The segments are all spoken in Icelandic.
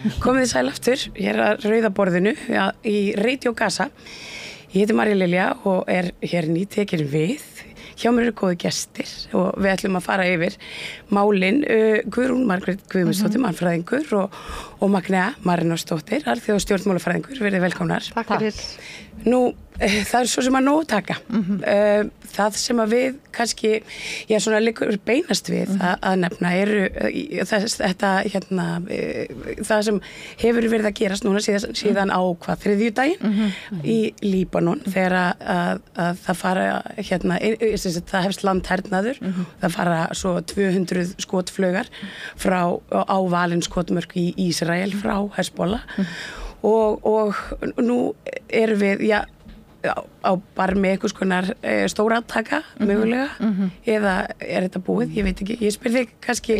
Komið þið sæl aftur, hér að Rauðaborðinu í Radio Gaza. Ég heiti Marja Lilja og hér nýtekin við. Hjá mér eru góði gestir og við ætlum að fara yfir málin Guðrún Margrét Guðmundsdóttir, mannfræðingur og Magnea Marinósdóttir, alþjóðastjórnmálafræðingur. Verið velkomnar. Takk fyrir. Nú, það svo sem að nóg taka. Það sem að við kannski, svona liggur beinast við að nefna það sem hefur verið að gerast núna síðan á þriðjudaginn í Líbanon þegar að það fara það hefst landhernaður, það fara svo 200 skotflaugar á valin skotmörk í Ísrael frá Hezbollah og nú erum við á barmi einhvers konar stórátaka mögulega eða þetta búið, ég veit ekki, ég spyr þig kannski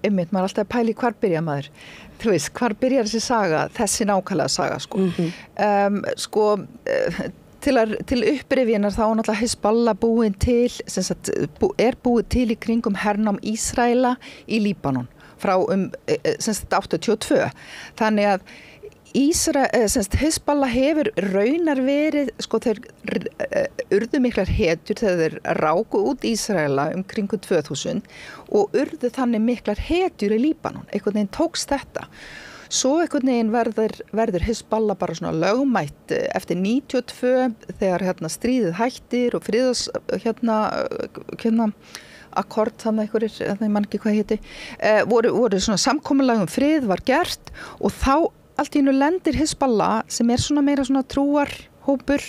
einmitt, maður alltaf að pæli hvar byrja maður, þú veist, hvar byrjar þessi saga, þessi nákvæmlega saga til upprifjunar þá náttúrulega Hezbollah búin til er búið til í kringum hernám Ísraela í Líbanon frá 82 þannig að Hezbollah hefur raunar verið, þeir urðu miklar hetjur þegar þeir ráku út Ísraela kringum 2000 og urðu þannig miklar hetjur í Líbanon, einhvern veginn tókst þetta. Svo einhvern veginn verður Hezbollah bara svona lögmætt eftir 92 þegar stríðið hættir og friðas akkord þannig einhverjir, ég man ekki hvað heiti, voru svona samkomulag frið var gert og þá allt í einu lendir Hezbollah sem svona meira svona trúarhópur,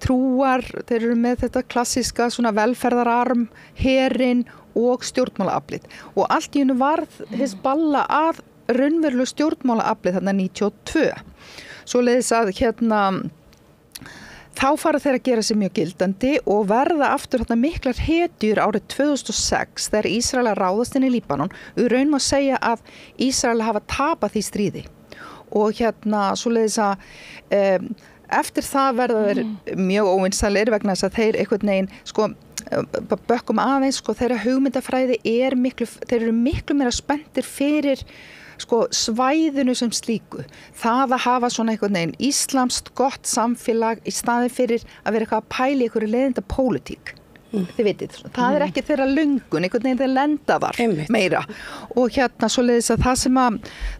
þeir eru með þetta klassíska svona velferðararm, herinn og stjórnmálaaflið og allt í einu varð Hezbollah að raunverulegu stjórnmálaaflið þarna 92. Svoleiðis að þá fara þeir að gera sig mjög gildandi og verða aftur miklar hetjur árið 2006 þegar Ísrael ráðast inn í Líbanon. Við raun má segja að Ísrael hafa tapað því stríði. Og svoleiðis að eftir það verða þeir mjög óvinsælir vegna þess að þeir einhvern veginn bökkum aðeins þeirra hugmyndafræði þeir eru miklu meira spenntir fyrir svæðinu sem slíku. Það að hafa svona einhvern veginn íslamskt gott samfélag í staðinn fyrir að vera eitthvað að pæla í einhverju leiðinda pólitík. Þið vitið, það ekki þeirra löngun, einhvern veginn þeir lenda þar meira og svoleiðis að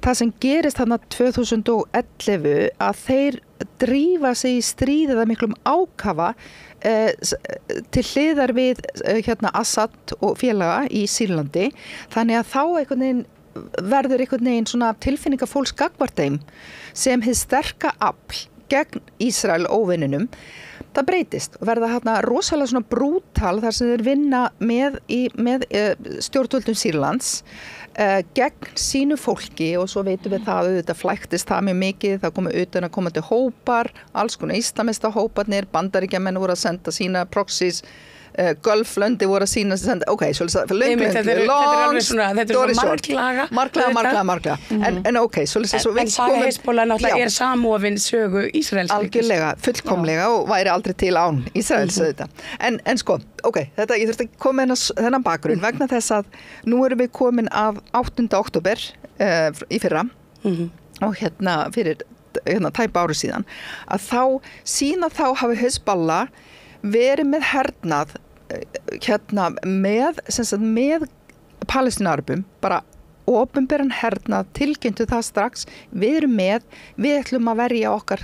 það sem gerist þarna 2011 að þeir drífa sig í stríðið að miklum ákafa til hliðar við Assad og félaga í Sýrlandi, þannig að þá verður einhvern veginn svona tilfinninga fólks gagnvart þeim sem hið sterka afl gegn Ísrael óvininum. Það breytist og verða rosalega svona brútal þar sem þeir vinna með stjórnvöldum Sýrlands gegn sínu fólki og svo veitum við það auðvitað flæktist það mjög mikið, það komu utanaðkomandi hópar, alls konar islamista hóparnir, Bandaríkjamenn voru að senda sína proxies, Gulflöndi voru að sína svo marklaga en saga Hezbollah náttúrulega samofin sögu Ísraels algjörlega, fullkomlega og væri aldrei til án Ísraels en þetta, ég þurfti að koma þennan bakgrunn vegna þess að nú erum við komin af 8. október í fyrra og fyrir tæpa ári síðan að þá hafi Hezbollah verið með hernað með Palestínarabum bara opinberan hernað, tilkynntu það strax við ætlum að verja okkar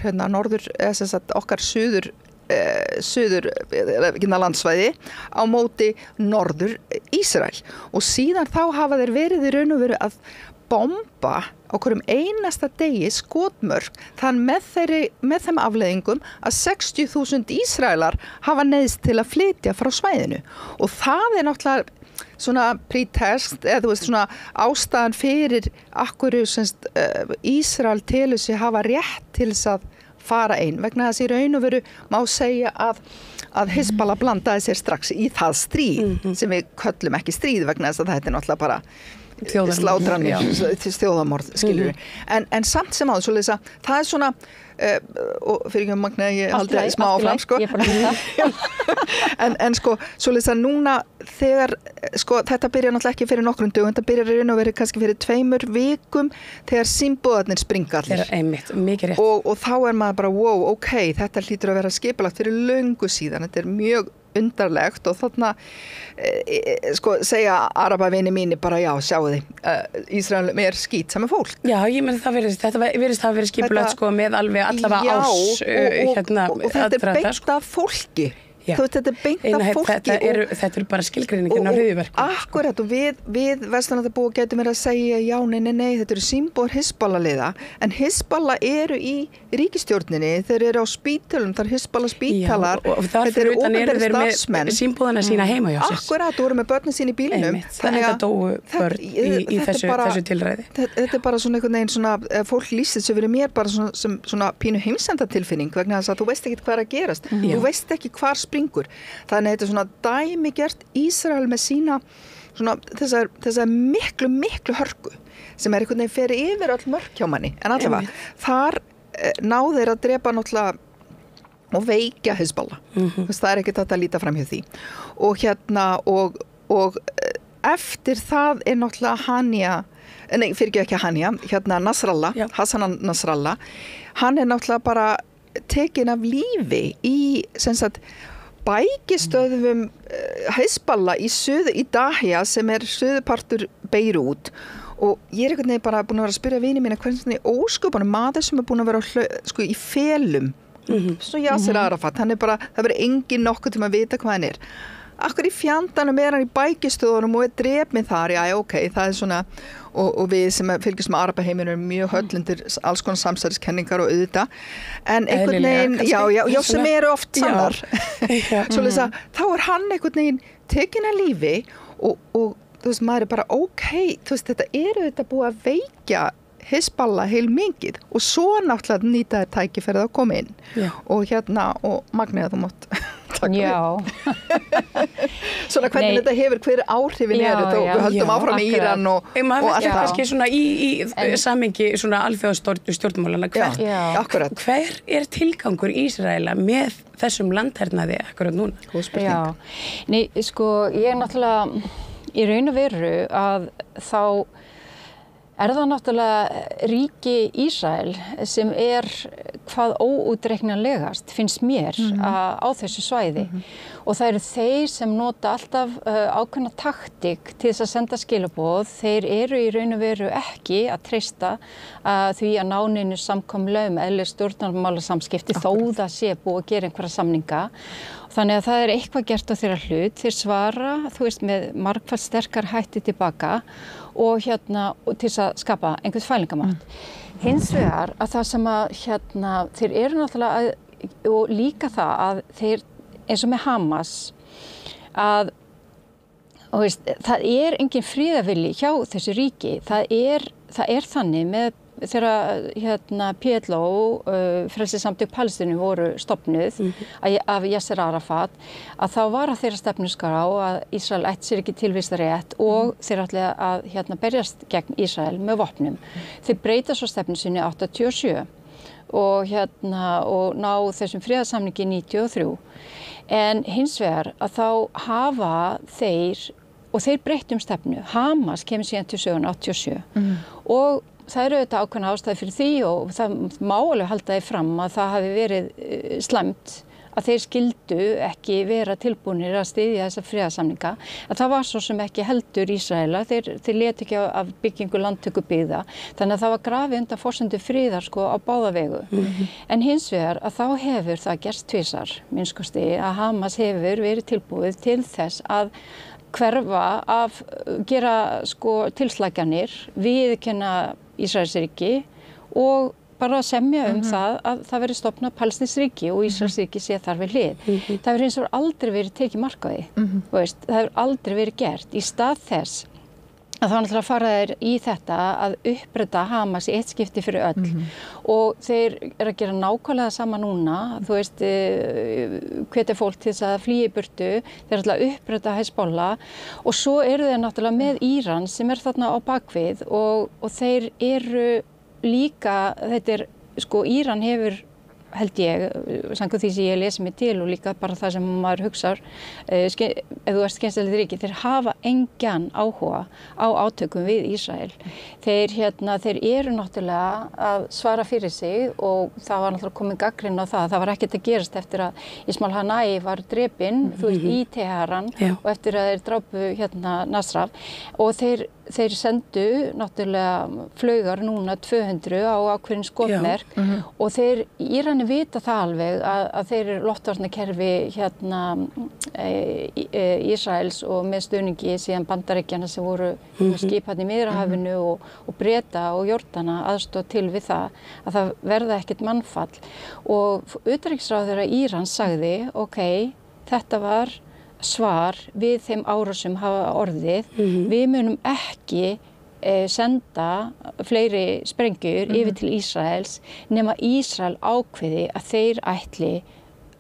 okkar suður landsvæði á móti norður Ísrael og síðan þá hafa þeir verið í raun og veru að bomba á hverjum einasta degi skotmörk þann með þeim afleiðingum að 60.000 Ísraelar hafa neyðst til að flytja frá svæðinu og það náttúrulega svona pretext eða svona ástæðan fyrir akkurju Ísrael telur sig hafa rétt til þess að fara inn vegna þess í raun og veru má segja að Hezbollah blandaði sér strax í það stríð sem við köllum ekki stríð vegna þess að þetta náttúrulega bara slátranir, þjóðamorð skilur við, en samt sem áður svoleiðis að það svona og fyrir ekki Magnea, ég haldi smá áfram en svoleiðis að núna þegar, sko, þetta byrjar náttúrulega ekki fyrir nokkrum dögum, þetta byrjar raun og verið kannski fyrir 2 vikum þegar símboðarnir springa allir. Þeirra einmitt, mikið rétt. Og þá maður bara, wow, ok, þetta hlýtur að vera skipulagt fyrir löngu síðan, þetta mjög undarlegt og þarna sko segja arabavini mínir bara já, sjáu þið, Ísrael skítsami fólk. Já, ég menn þetta virðist hafa verið skipulagt sko með alveg allavega árs og þetta beint af fólki. Þú veist, þetta beint af fólki. Þetta eru bara skilgreiningin á hryðjuverkum. Akkurat, og við Vesturlandabúa getum verið að segja já, nei, þetta eru símbór Hizbollah-liða, en Hizbollah eru í ríkisstjórninni, þeir eru á spítalum, það eru Hizbollah-spítalar, þetta eru opinberir starfsmenn. Símbóðana sína heima hjá sér. Akkurat, og eru með börnin sín í bílnum. Þannig að dóu börn í þessu tilræði. Þetta bara svona einhvern veginn svona, fólk lýsir sig fyrir mér bara svona pínu heimsendatilfinning, vegna þess að þú veist ekki hvað að gerast. Þú veist ekki hvar springur. Þannig að þetta er svona dæmigert Ísrael með sína svona þessar miklu hörku sem einhvern veginn fer yfir öll mörk hjá manni. En allavega, þar náðu þeir að drepa náttúrulega og veikja Hizbollah. Það er ekki þetta að líta fram hjá því. Og og eftir það náttúrulega Nasrallah, Hassan Nasrallah, hann náttúrulega bara tekin af lífi í sem sagt bækistöðum Hizbollah í Dahia sem suðurpartur Beirút og ég einhvern veginn bara búin að vera að spyrja vini mína hvernig ósköpunum maður sem búin að vera sko í felum svo Yasser Arafat, hann bara, það verið engin nokkuð til að vita hvað hann Akkur í fjandanum hann í bækistöðunum og drepmið þar, já, ok, það svona og við sem fylgjast með Arabaheiminum mjög höllundir alls konar samsæriskenningar og auðvitað, en einhvern veginn, já, sem eru oft sannar. Svoleiðis að þá hann einhvern veginn tekin að lífi og þú veist, maður bara, ok, þú veist, þetta þetta búið að veikja Hizbollah heil mikið og svo náttúrulega nýta tækifærið að koma inn og Magnea þú mátt Já. Svona hvernig þetta hefur, hver áhrifin eru við höldum áfram í Íran og allt það. Kannski svona í samhengi svona alþjóðastjórnmálana, hver tilgangur Ísraela með þessum landhernaði akkurat núna? Já, nei, sko, ég náttúrulega í raun og veru að þá það náttúrulega ríki Ísrael sem hvað óútreiknanlegast finnst mér á þessu svæði og það eru þeir sem nota alltaf ákveðna taktík til þess að senda skilaboð. Þeir eru í raun og veru ekki að treysta því að ná neinu samkomulagi eðlileg stjórnmálasamskipti þó það sé búið að gera einhverja samninga. Þannig að það eitthvað gert á þeirra hlut. Þeir svara, þú veist, með margfalt sterkar hætti tilbaka og og til að skapa einhvern fælingamátt. Hins vegar að það sem að þeir eru náttúrulega og líka það að þeir eins og með Hamas að veist, það engin friðarvilji hjá þessu ríki. Það er þannig með þegar PLO, Frelsissamtök Palestínu voru stofnuð af Yasser Arafat, að þá var að þeirra stefnuskrá að Ísrael ætti sér ekki tilvistarrétt og þeir ætli að berjast gegn Ísrael með vopnum. Þeir breyta svo stefnu sinni 87 og ná þessum friðarsamningi 93. En hins vegar að þá hafa þeir breyttu stefnu. Hamas kemur síðan til söguna 87 og það eru auðvitað ákveðna ástæði fyrir því og það má alveg halda því fram að það hafi verið slæmt að þeir skyldu ekki vera tilbúnir að styðja þessa friðarsamninga. Að það var svo sem ekki heldur Ísraela, þeir létu ekki af byggingu landtökubyggða, þannig að það var grafið undan forsendu friðar sko á báða vegu. En hins vegar að þá hefur það gerst tvisvar, minnskosti, að Hamas hefur verið tilbúið til þess að hverfa gera sko tilslaganir, viðurkenna Ísraelsríki og bara að semja það að það verið stofnað palestínskt ríki og Ísraelsríki sé þar við hlið. Það hefur eins og aldrei verið tekið mark á því. Það hefur aldrei verið gert í stað þess að þá náttúrulega fara þeir í þetta að uppræta Hamas í eitt skipti fyrir öll og þeir að gera nákvæmlega sama núna, þú veist, hvetja fólk til þess að flýja í burtu, þeir ætla að uppræta Hizbollah og svo eru þeir náttúrulega með Íran sem þarna á bakvið og þeir eru líka, sko Íran hefur held ég, samkvæmt því sem ég lesi mig til og líka bara það sem maður hugsar, ef þú ert skynsamlegt ríki, þeir hafa engan áhuga á átökum við Ísrael. Þeir eru náttúrulega að svara fyrir sig og það var náttúrulega komin gagnrýni á það. Það var ekkert að gerast eftir að Ismail Haniyeh var drepinn, þú veist, í Teheran og eftir að þeir drápu Nasraf og þeir sendu náttúrulega flaugar núna 200 á ákveðin skotmerk og Írani vita það alveg að þeir eru loftvarnakerfi Ísraels og með stuðningi síðan Bandaríkjanna sem voru skipaðir í Miðjarðarhafinu og Breta og Jordana aðstoð til við það að það verða ekkert mannfall og utanríkisráðherra Írans sagði, þetta var svar við þeim árásum hafa orðið. Við munum ekki senda fleiri sprengjur yfir til Ísraels nema Ísrael ákveði að þeir ætli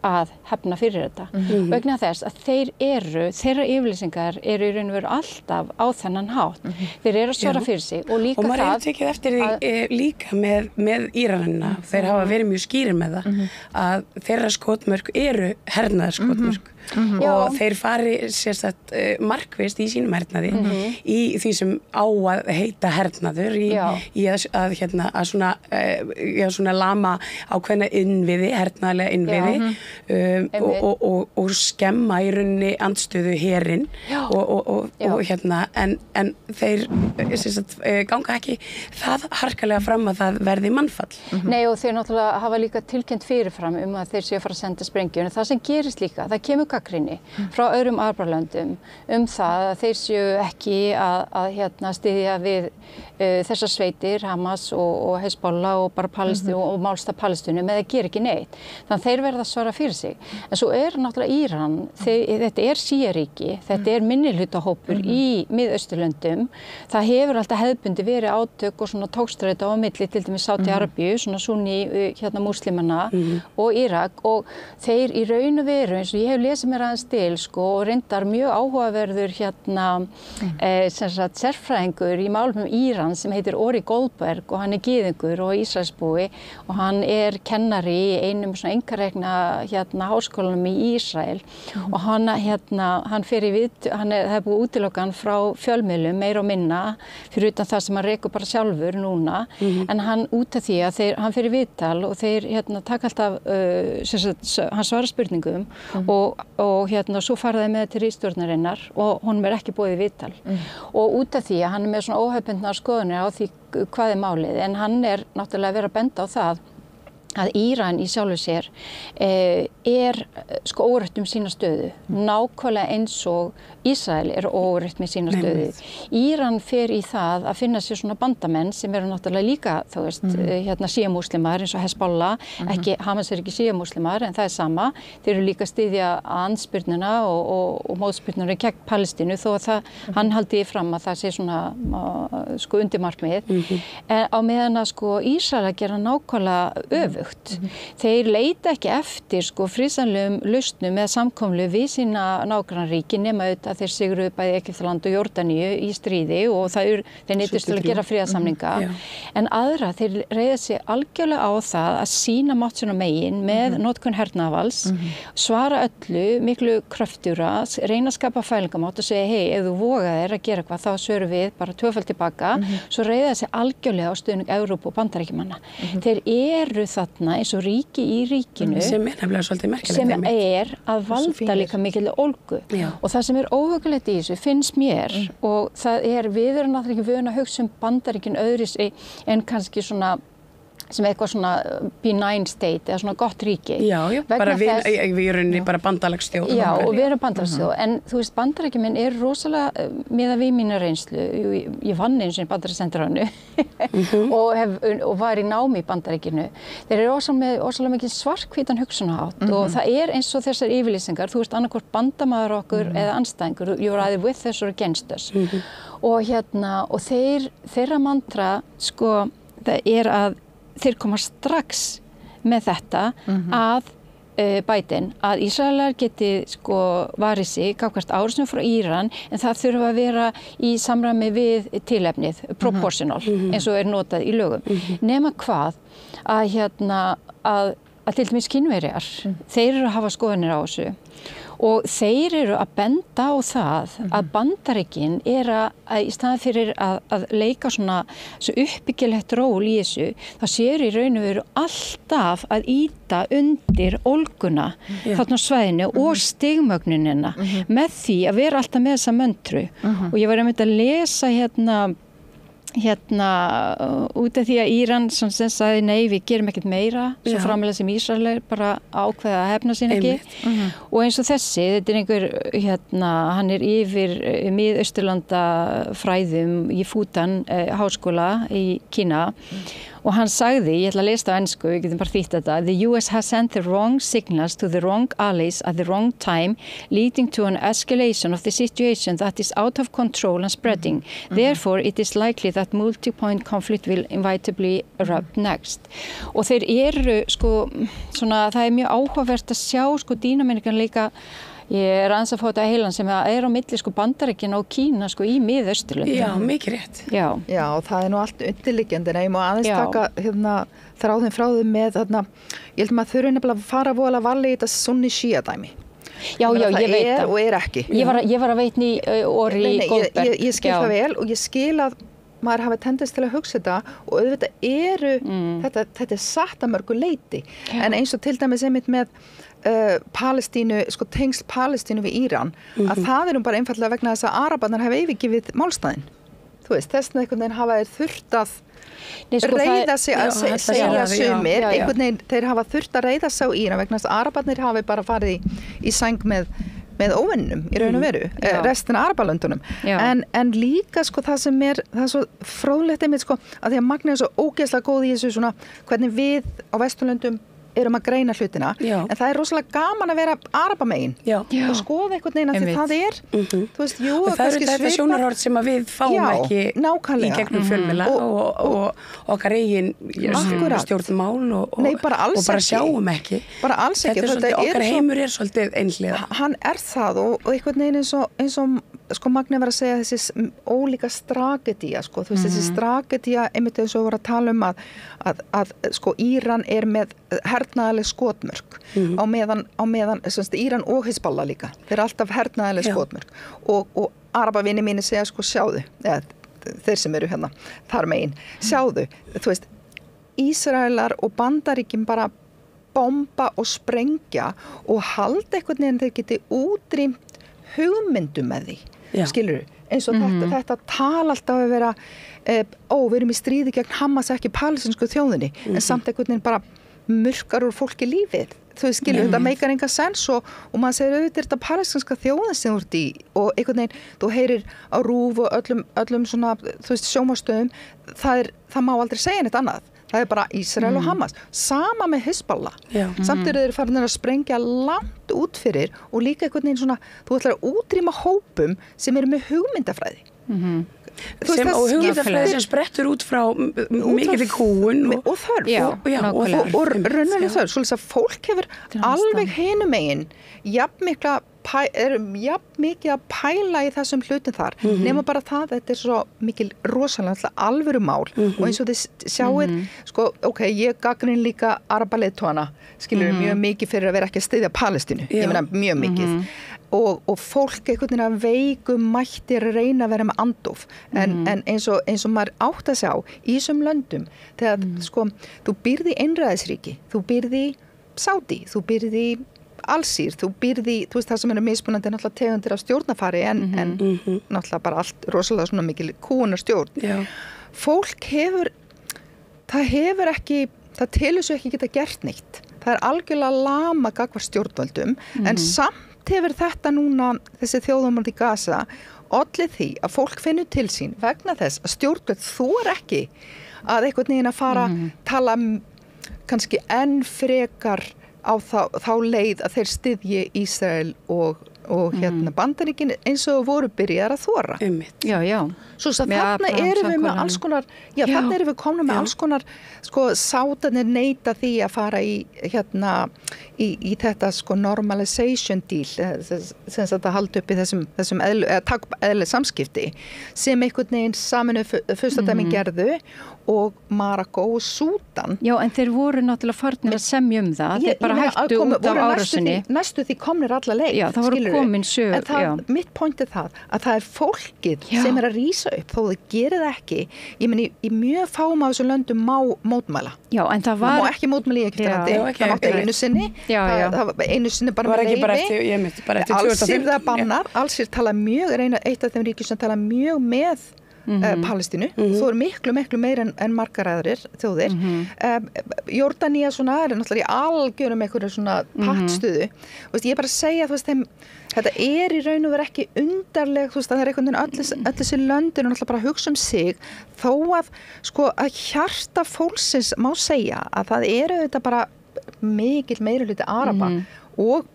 að hefna fyrir þetta. Vegna þess að þeirra yfirlýsingar eru í raun og veru alltaf á þennan hátt. Þeir eru að svara fyrir sig og líka það. Og maður hefur tekið eftir því líka með Íranina. Þeir hafa verið mjög skýrir með það að þeirra skotmörk eru hernaðarskotmörk. Og þeir fari sérstætt markvisst í sínum hernaði í því sem á að heita hernaður í að svona lama ákveðna innviði, hernaðarlega innviði og skemma í rauninni andstöðu herinn en þeir sérstætt ganga ekki það harkalega fram að það verði mannfall. Nei og þeir náttúrulega hafa líka tilkynnt fyrirfram að þeir séu að fara að senda sprengjur en það sem gerist líka, það kemur gagnrýni frá öðrum Arabalöndum það að þeir séu ekki að styðja við þessar sveitir, Hamas og Hezbollah og bara Palestínu og málstað Palestínu með að gera ekki neitt. Þannig þeir verða að svara fyrir sig. En svo náttúrulega Íran, þetta síaríki, þetta minnihlutahópur í Miðausturlöndum. Það hefur alltaf hefðbundi verið átök og svona tókstreita á milli til dæmis Sádi-Arabíu, svona sunni múslimana og Írak og þeir í raun og veru eins og ég hef lesið mér aðeins til og reyndar mjög áhugaverður sérfræðingur í málum Íran sem heitir Ori Goldberg og hann gyðingur og Ísraelsbúi og hann kennari í einum svona einkarekna háskólanum í Ísrael og hann það búið útilokan frá fjölmiðlum meira og minna fyrir utan það sem hann rekur bara sjálfur núna en hann út af því að hann fer í viðtal og þeir taka alltaf hann svarar spurningum og svo fara þeir með til ritstjórnarinnar og honum ekki boðið viðtal og út af því að hann með svona óhefbundnar skoðanir á því hvað málið en hann náttúrulega að vera að benda á það að Íran í sjálfu sér óöruggt sína stöðu, nákvæmlega eins og Ísrael óöruggt með sína stöðu. Íran fer í það að finna sér svona bandamenn sem eru náttúrulega líka, þú veist, síamúslimar eins og Hezbollah, Hamas ekki síamúslimar en það sama. Þeir eru líka að styðja andspyrnuna og mótspyrnuna gegn Palestínu þó að hann haldi fram að það sé svona undirmarkmið. En á meðan að Ísrael að gera nákvæmlega öfugt. Þeir leita ekki eftir friðsamlegum lausnum eða samkomlu við sína nágrannaríki nema auðvitað þeir sigruðu bæði Egyptaland og Jórdaníu í stríði og þeir neyddust til að gera friðarsamninga. En aðra þeir reiða sig algjörlega á það að sýna mátt sína megin með notkun hernaðarvalds, svara öllu miklu kröftugri, reyna að skapa fælingamátt og segja ef þú vogaðir að gera eitthvað þá svörum við bara tvöfalt tilbaka, svo reiða sig algjörlega á stuðning Evrópu og Bandaríkjamanna. Þeir eru þarna eins og ríki í ríkinu sem nefnilega svolítið merkilegt sem að valda líka mikilvæg ólgu og það sem óhugulegt í þessu finnst mér og það við erum náttúrulega ekki vön að hugsa Bandaríkin öðruvísi en kannski svona sem eitthvað svona benign state eða svona gott ríki. Já, bara við erum bara bandalagsþjóð. Já, og við erum bandalagsþjóð, en þú veist, Bandaríkjamenn rosalega með að við mína reynslu, ég vann eins og í Bandaríkjasendiráðinu og var í námi í Bandaríkinu. Þeir eru rosalega mikið svarthvítan hugsunarhátt og það eins og þessar yfirlýsingar, þú veist, annarkvort bandamaður okkur eða andstæðingur, you're either with us or against us. Og og þeirra mantra, það að þeir koma strax með þetta að Biden, að Ísraelar geti varið sig gagnvart árásum frá Íran en það þurfa að vera í samræmi við tilefnið, proportional, eins og notað í lögum. Nema hvað, að að til dæmis Kínverjar, þeir eru að hafa skoðanir á þessu og þeir eru að benda á það að Bandaríkin að í staðan fyrir að leika svona uppbyggilegt ról í þessu, þá séu í raun og veru alltaf að ýta undir ólguna þarna á svæðinu og stigmögnunina með því að vera alltaf með þessa möntru og ég var einmitt að lesa út af því að Íran sem sagði nei, við gerum ekkert meira svo framilega sem Ísrael bara ákveða að hefna sín ekki og eins og þessi, þetta einhver hann yfir Mið-Austurlanda fræðum í Fudan háskóla í Kína og hann sagði, ég ætla að lesa á ensku, við getum bara þýtt þetta, the US has sent the wrong signals to the wrong allies at the wrong time, leading to an escalation of the situation that is out of control and spreading. Therefore, it is likely that multi-point conflict will inevitably erupt next. Og þeir eru, svona, það er mjög áhugavert að sjá, dýnamíkan líka. Ég aðeins að fá þetta heilan sem á milli Bandaríkin og Kína í Mið-Austurlöndum. Já, mikið rétt. Já, og það er nú allt undirliggjandi en ég má aðeins taka þráðin frá þeim með ég held maður þurfi nefnilega að fara voðalega varlega í þetta sunni-shia dæmi. Já, ég veit það. Og ekki. Ég var að veitni Ori Goldberg. Ég skil það vel og ég skil að maður hafi tendens til að hugsa þetta og auðvitað þetta satt að mörgu leyti. En eins og til dæmis einmitt með Palestínu, tengsl Palestínu við Íran, að það er bara einfallega vegna þess að Arabarnir hafa yfirgefið málstæðin. Þú veist, þess vegna einhvern veginn hafa þeir þurft að reiða sig að segja sumir, einhvern veginn þeir hafa þurft að reiða sig á Íran vegna þess að Arabarnir hafi bara farið í sæng með óvinnum í raun og veru, restina af Arabalöndunum. En líka það sem það er svo fróðlegt einmitt að því að Magni er svo ógeðslega góð í þessu svona hvernig við á Vesturlöndum erum að greina hlutina, en það er rosalega gaman að vera Arabamegin og skoða einhvern veginn að því það er þú veist, jú, og það eru þetta sjónarhorn sem að við fáum ekki í gegnum fjölmiðla og okkar eigin stjórnmál og bara sjáum ekki. Bara alls ekki. Þetta er okkar heimur er svolítið einhliða. Hann er það og einhvern veginn eins og Magni var að segja þessi ólíka tragedía, þú veist, þessi tragedía einmitt eins og voru að tala að Íran er með hernaðarleg skotmörk á meðan Íran og Hizbollah líka. Þeir eru alltaf hernaðarleg skotmörk og arabavinni mínir segja sjáðu, þeir sem eru þar megin, sjáðu, þú veist, Ísraelar og Bandaríkin bara bomba og sprengja og halda einhvern veginn þeir geti útrýmt hugmyndum með því. Skilurðu, eins og þetta tala alltaf að vera við erum í stríði gegn Hamas ekki palestínsku þjóðinni, en samt einhvern veginn bara murkar úr fólki lífið. Þú veist, skilur, þetta meikar enga sens og maður segir auðvitað þetta palestínska þjóðin sem þú ert í og einhvern veginn, þú heyrir á RÚV og öllum svona, þú veist, sjónvarpsstöðum, það má aldrei segja neitt annað. Það er bara Ísrael og Hamas. Sama með Hizbollah. Samt eru þeir farin að sprengja langt út fyrir og líka einhvern veginn svona, þú ætlar að útrýma hópum sem eru með hugmyndafræði. Og hugmyndafræði sem sprettur út frá mikilli kúgun og þörf og raunveruleg þörf, svolítið að fólk hefur alveg hinum megin jafn mikið að pæla í þessum hlutum þar, nema bara það þetta er svo mikil rosalega alvöru mál og eins og þið sjáið ég gagnrýni líka arabaleiðtogana, skilur mjög mikið fyrir að vera ekki að styðja Palestínu, ég meina mjög mikið og fólk einhvern veginn að veikum mætti reyna að vera með andof en eins og maður átt að sjá í þessum löndum þegar þú býrð í einræðisríki, þú býrð í Sádi, þú býrð í Alsír, þú veist það sem eru mismunandi náttúrulega tegundir af stjórnarfari en náttúrulega bara allt rosalega svona mikil kúgunarstjórn. Fólk hefur það telur svo ekki geta gert neitt. Það er algjörlega lama gagnvart stjórnvöldum en samt hefur þetta núna, þessi þjóðamorð í Gaza, olli því að fólk finnur til sín vegna þess að stjórnvöld þor ekki að einhvern veginn að fara tala kannski enn frekar á þá leið að þeir styðji Ísrael og og Bandaríkin eins og voru byrjar að þora. Já. Svo þarna erum við með alls konar, þarna erum við komin með alls konar, sátarnir neita því að fara í þetta normalization deal, sem þetta haldi upp í þessum eðli samskipti, sem einhvern veginn Sameinuðu furstadæmin gerðu og Marokkó og Súdan. Já, en þeir voru náttúrulega farnir að semja það, þeir bara hættu út af árásinni. Næstu því komnir alla leið. Já, það voru komin sögur. En mitt point það, að það fólkið sem að rísa upp, þó þau gerir það ekki. Ég meni, í mjög fáum af þessum löndum má mótmæla. Já, en það var... Það má ekki mótmæla í ekkert landi. Það mátti einu sinni. Það var einu sinni bara með leyfi. Allsir það bannar. Allsir tala mjög, eitt af þeim ríkjum sem tala mjög með Palestínu, þú miklu meira en margar aðrir þjóðir. Jórdanía svona er náttúrulega í algjörum einhverju svona pattstöðu. Ég bara að segja, þetta í raun og veru ekki undarleg, það einhvern veginn öll þessi löndin náttúrulega bara að hugsa sig, þó að að hjarta fólksins má segja að það þetta bara mikill meirihluti Araba og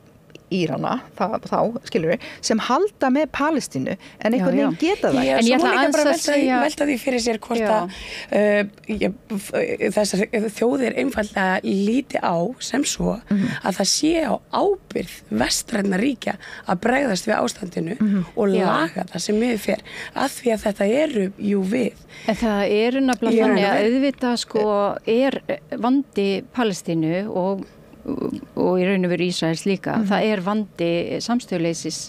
Írana, þá skilur við, sem halda með Palestínu en einhvern veginn geta það. En ég ætla að velta því fyrir sér hvort að þessar þjóðir einfaldlega líti á sem svo að það sé á ábyrgð vestrænna ríkja að bregðast við ástandinu og laga það sem við fer, að því að þetta jú við. En það nefnilega þannig að auðvitað vandi Palestínu og í raun og veru Ísraels líka. Það vandi samstöðuleysis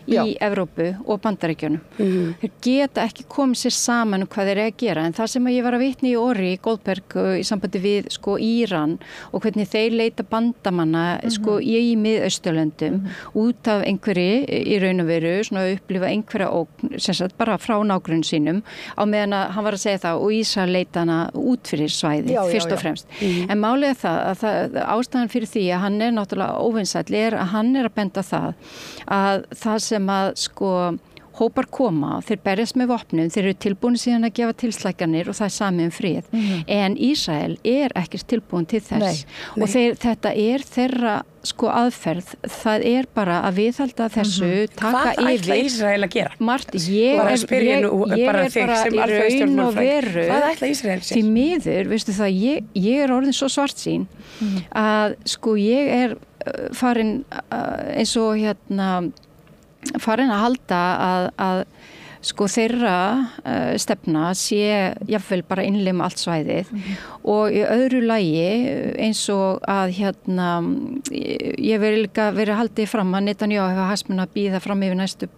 í Evrópu og Bandaríkjunum. Þeir geta ekki komið sér saman hvað þeir að gera, en það sem ég var að vitna í Ori Goldberg í sambandi við Íran og hvernig þeir leita bandamanna í Miðausturlöndum út af einhverju í raun og veru, upplifa einhverja ógn, sem sagt bara frá nágrunn sínum, á meðan að hann var að segja það og Ísrael leita hana út fyrir svæðið, fyrst og fremst. En málið það að ástæðan fyrir því að hann náttúrulega óvinsæll að hann að benda það sem að hópar koma, þeir berjast með vopnum, þeir eru tilbúin síðan að gefa tilslækjanir og það samið frið. En Ísrael ekkert tilbúin til þess. Nei. Og þetta þeirra aðferð, það bara að viðhalda þessu, taka yfir. Hvað ætla Ísrael að gera? Margt, ég bara í raun og veru. Hvað ætla Ísrael sér? Því miður, veistu það, ég orðin svo svartsýn að ég farin eins og farin að halda að þeirra stefna sé jafnvel bara innlim allt svæðið og í öðru lagi eins og að ég líka verið haldið fram að Netanyahu hefur hagsmuna að bíða fram yfir næstu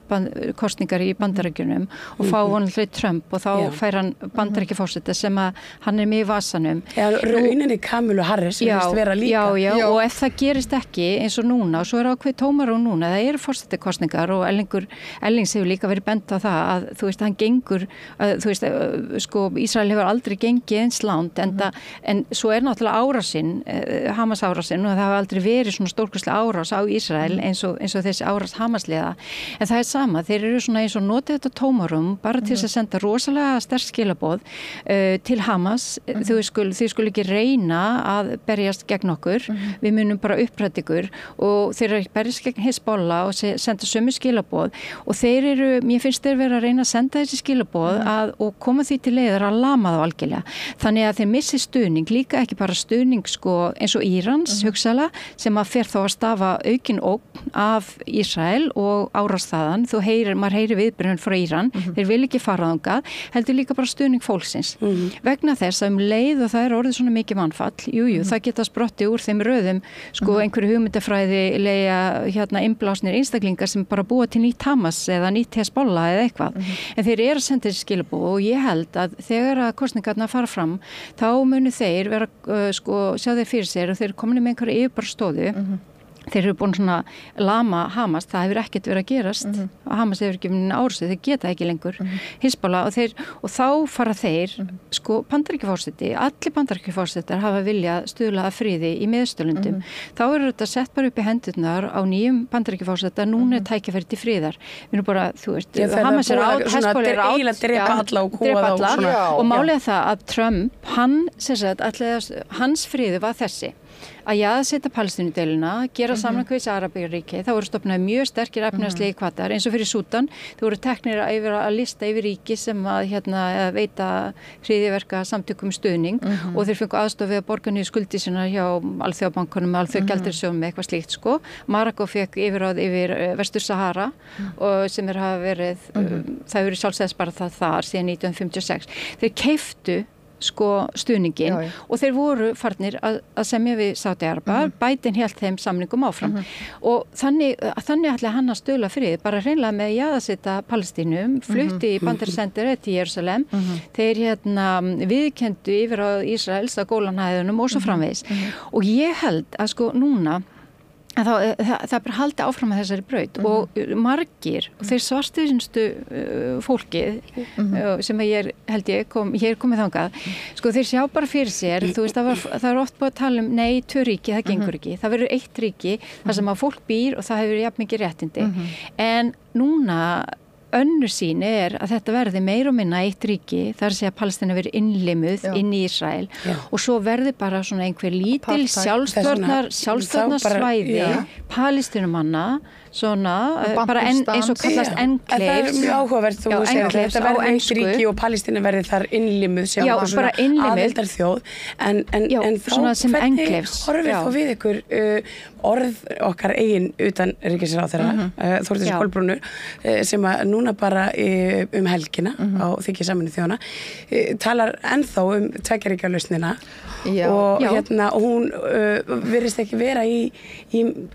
kosningar í Bandaríkjunum og fá vonandi Trump og þá fær hann Bandaríkjaforseta sem að hann með í vasanum. Rauninni Kamilu Harris sem vera líka. Já, og ef það gerist ekki eins og núna og svo ákveð tómar og núna, það forsetakosningar og Ellings hefur líka verið bent á það að hann gengur, Ísrael hefur aldrei gengið eins langt en svo náttúrulega árásinn, Hamas árásinn og það hafa aldrei verið svona stórkostlega árás á Ísrael eins og þessi árás Hamasliða. En það sama, þeir eru svona eins og notið þetta tómarum bara til að senda rosalega sterk skilaboð til Hamas. Þau skulu ekki reyna að berjast gegn okkur, við munum bara uppræta ykkur og þeir eru berjast gegn Hezbollah og senda sömu skilaboð og mér finnst þeir vera að reyna að senda þessi skilaboð og koma því til leiðar að lama þá algjörlega. Þannig að þeir missi stuðning, líka ekki bara stuðning eins og Írans hugsaðlega sem að fer þá að stafa aukin ógn af Ísrael og árásþaðan. Maður heyrir viðbrögðin frá Íran, þeir vil ekki fara þangað, heldur líka bara stuðning fólksins. Vegna þess að leið og það orðið svona mikið mannfall, það geta sprottið úr þeim röðum, einhverju hugmyndafræðilega innblásnir einstaklingar sem bara búa til nýtt Hamas eða nýtt Hezbollah eða eitthvað. En þeir eru að senda þessi skilaboð og ég held að þegar að kosningarna fara fram, þá munu þeir vera, sjá þeir fyrir sér og þeir komin með einhverja yfirborðsstöðu. Þeir eru búin svona lama Hamas, það hefur ekkert verið að gerast. Hamas hefur ekki verið árásið, þeir geta ekki lengur. Hezbollah og þá fara þeir, Bandaríkjaforseti, allir Bandaríkjaforsetar hafa viljað stuðla að friði í Miðausturlöndum. Þá eru þetta sett bara upp í hendurnar á nýjum Bandaríkjaforseta, núna tækifæri til friðar. Við erum bara, Hamas Hezbollah drepa alla og málið það að Trump, hans friði var þessi. að jaðarsetja Palestínudeiluna, gera samning við Arabíuríki, þá voru stofnaði mjög sterkir efnahagslegi hvatar, eins og fyrir Súdan, þau voru teknir að lista yfir ríki sem að veita hryðjuverka samtökum stuðning og þeir fengu aðstoð við að borga niður skuldir sínar hjá Alþjóðabankanum, Alþjóðagjaldeyrissjóðnum með eitthvað slíkt sko. Marokko fekk yfirráð yfir Vestur Sahara og sem hafa verið, það hefur verið sjálfstæðisbaráttu þar síðan 1956. Þeir keyptu sko stuðningin og þeir voru farnir að semja við Sádi-Araba, Biden hélt þeim samningum áfram og þannig ætlaði hann að stuðla frið, bara hreinlega með jaðarsetja Palestínum, flutti í Bandaríkjasendiráðið til Jerúsalem, þeir viðurkenndu yfirráð Ísraels á Gólanhæðunum og svo framvegis og ég held að sko núna það bara haldi áfram með þessari braut og margir, og þeir svartustu fólkið sem ég komið þangað, sko þeir sjá bara fyrir sér, þú veist það er oft búið að tala um, nei, 2 ríki, það gengur ekki, það verður 1 ríki, þar sem að fólk býr og það hefur jafn mikið réttindi, en núna önnur sín að þetta verði meir og minna 1 ríki, þar sé að Palestína verið innlimuð inn í Ísrael og svo verði bara svona einhver lítil sjálfstjórnarsvæði Palestínumanna svona, bara eins og kallast enclaves. Það er mjög áhugavert þú segir þetta verði 1 ríki og Palestína verði þar innlimuð sem svona aðildarþjóð en þá hvernig horfir þá við ykkur orð okkar eigin utan ríkisráðherra Þórdísar Kolbrúnar sem að núna bara helgina á þingi Sameinuðu þjóðanna talar ennþá 2 ríkja lausnina og hún virðist ekki vera í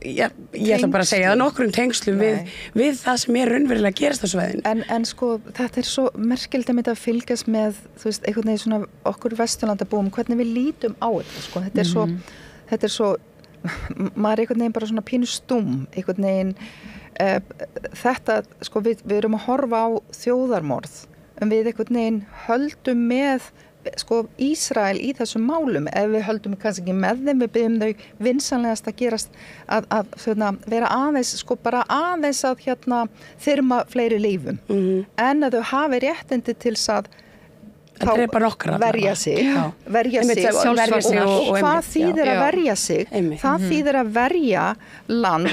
ég ætla bara að segja það nokkrum tengslum við það sem raunverulega gerast á svæðinu. En sko þetta svo merkilegt að mynda að fylgjast með þú veist, einhvern veginn svona okkur Vesturlandabúum hvernig við lítum á þetta sko, þetta svo maður einhvern veginn bara svona pínu stúm einhvern veginn þetta, sko við erum að horfa á þjóðarmorð við einhvern veginn höldum með sko Ísrael í þessum málum ef við höldum kannski ekki með þeim við byggjum þau vinsanlegast að gerast að vera aðeins sko bara aðeins að þyrma fleiri lífum en að þau hafi réttindi til að verja sig og hvað þýðir að verja sig það þýðir að verja land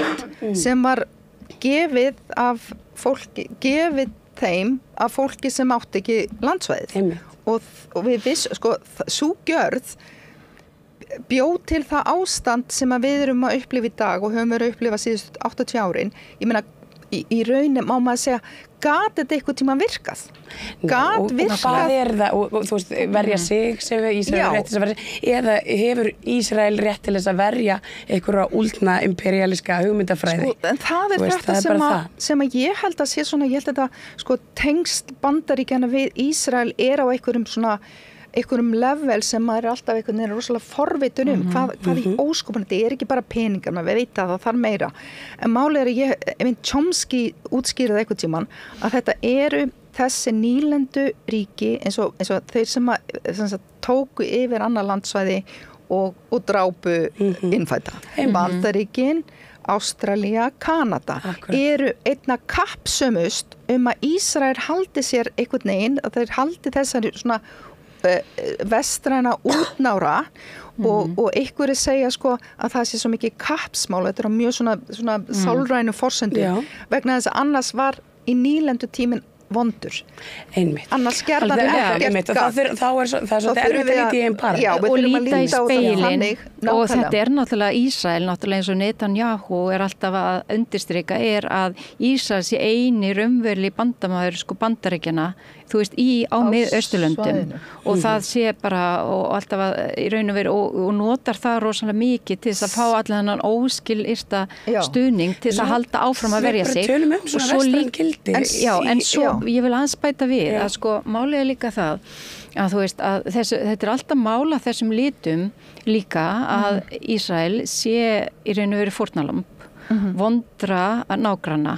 sem var gefið af fólki gefið þeim af fólki sem átti ekki landsvæðið og við sko sú gjörð bjó til það ástand sem að við erum að upplifa í dag og höfum verið að upplifa síðustu 80 árin ég meina í rauninni má maður segja gat þetta eitthvað tíma virkað? Gat virkað? Hvað það? Og þú veist, verja sig sem Ísrael rétt til að verja eða hefur Ísrael rétt til þess að verja einhverja últna imperialiska hugmyndafræði? Sko, en það þetta sem að ég held að sé svona, ég held að þetta sko tengsl Bandaríkjanna við Ísrael á einhverjum level sem maður alltaf einhvern veginn rosalega forvitur hvað í óskopunum, þetta ekki bara peningar, maður veit að það þarf meira. En málið að Chomsky útskýrði einhvern tímann að þetta þessi nýlendu ríki eins og þeir sem tóku yfir annað landsvæði og drápu innfædda. Bandaríkin, Ástralía, Kanada eru einna kappsömust að Ísrael haldi sér einhvern veginn, að þeir haldi þessari svona vestræna útnára og einhverjir segja sko að það sé svo mikið kappsmál, þetta mjög svona sálrænu forsendum vegna þess að annars var í nýlendu tíminn vondur. Einmitt. Annars gerða þau ekkert það er svolítið erfitt að líta í einn par. Og líta í speilin og þetta náttúrulega Ísrael, náttúrulega eins og Netanyahu alltaf að undirstrika að Ísrael sé eini raunveruleg bandamaður sko Bandaríkjanna, þú veist, á Mið-Austurlöndum og það sé bara og alltaf að í raun og veru og notar það rosalega mikið til þess að fá allan þennan óskilyrta stuðning til þess að halda áfram að verja sig. Tölum svona vestræn gildi. En svo ég vil aðeins bæta við að sko málið líka það að þú veist að þetta alltaf mála þessum litum líka að Ísrael sé í raun og veru fórnarlamb vondra nágranna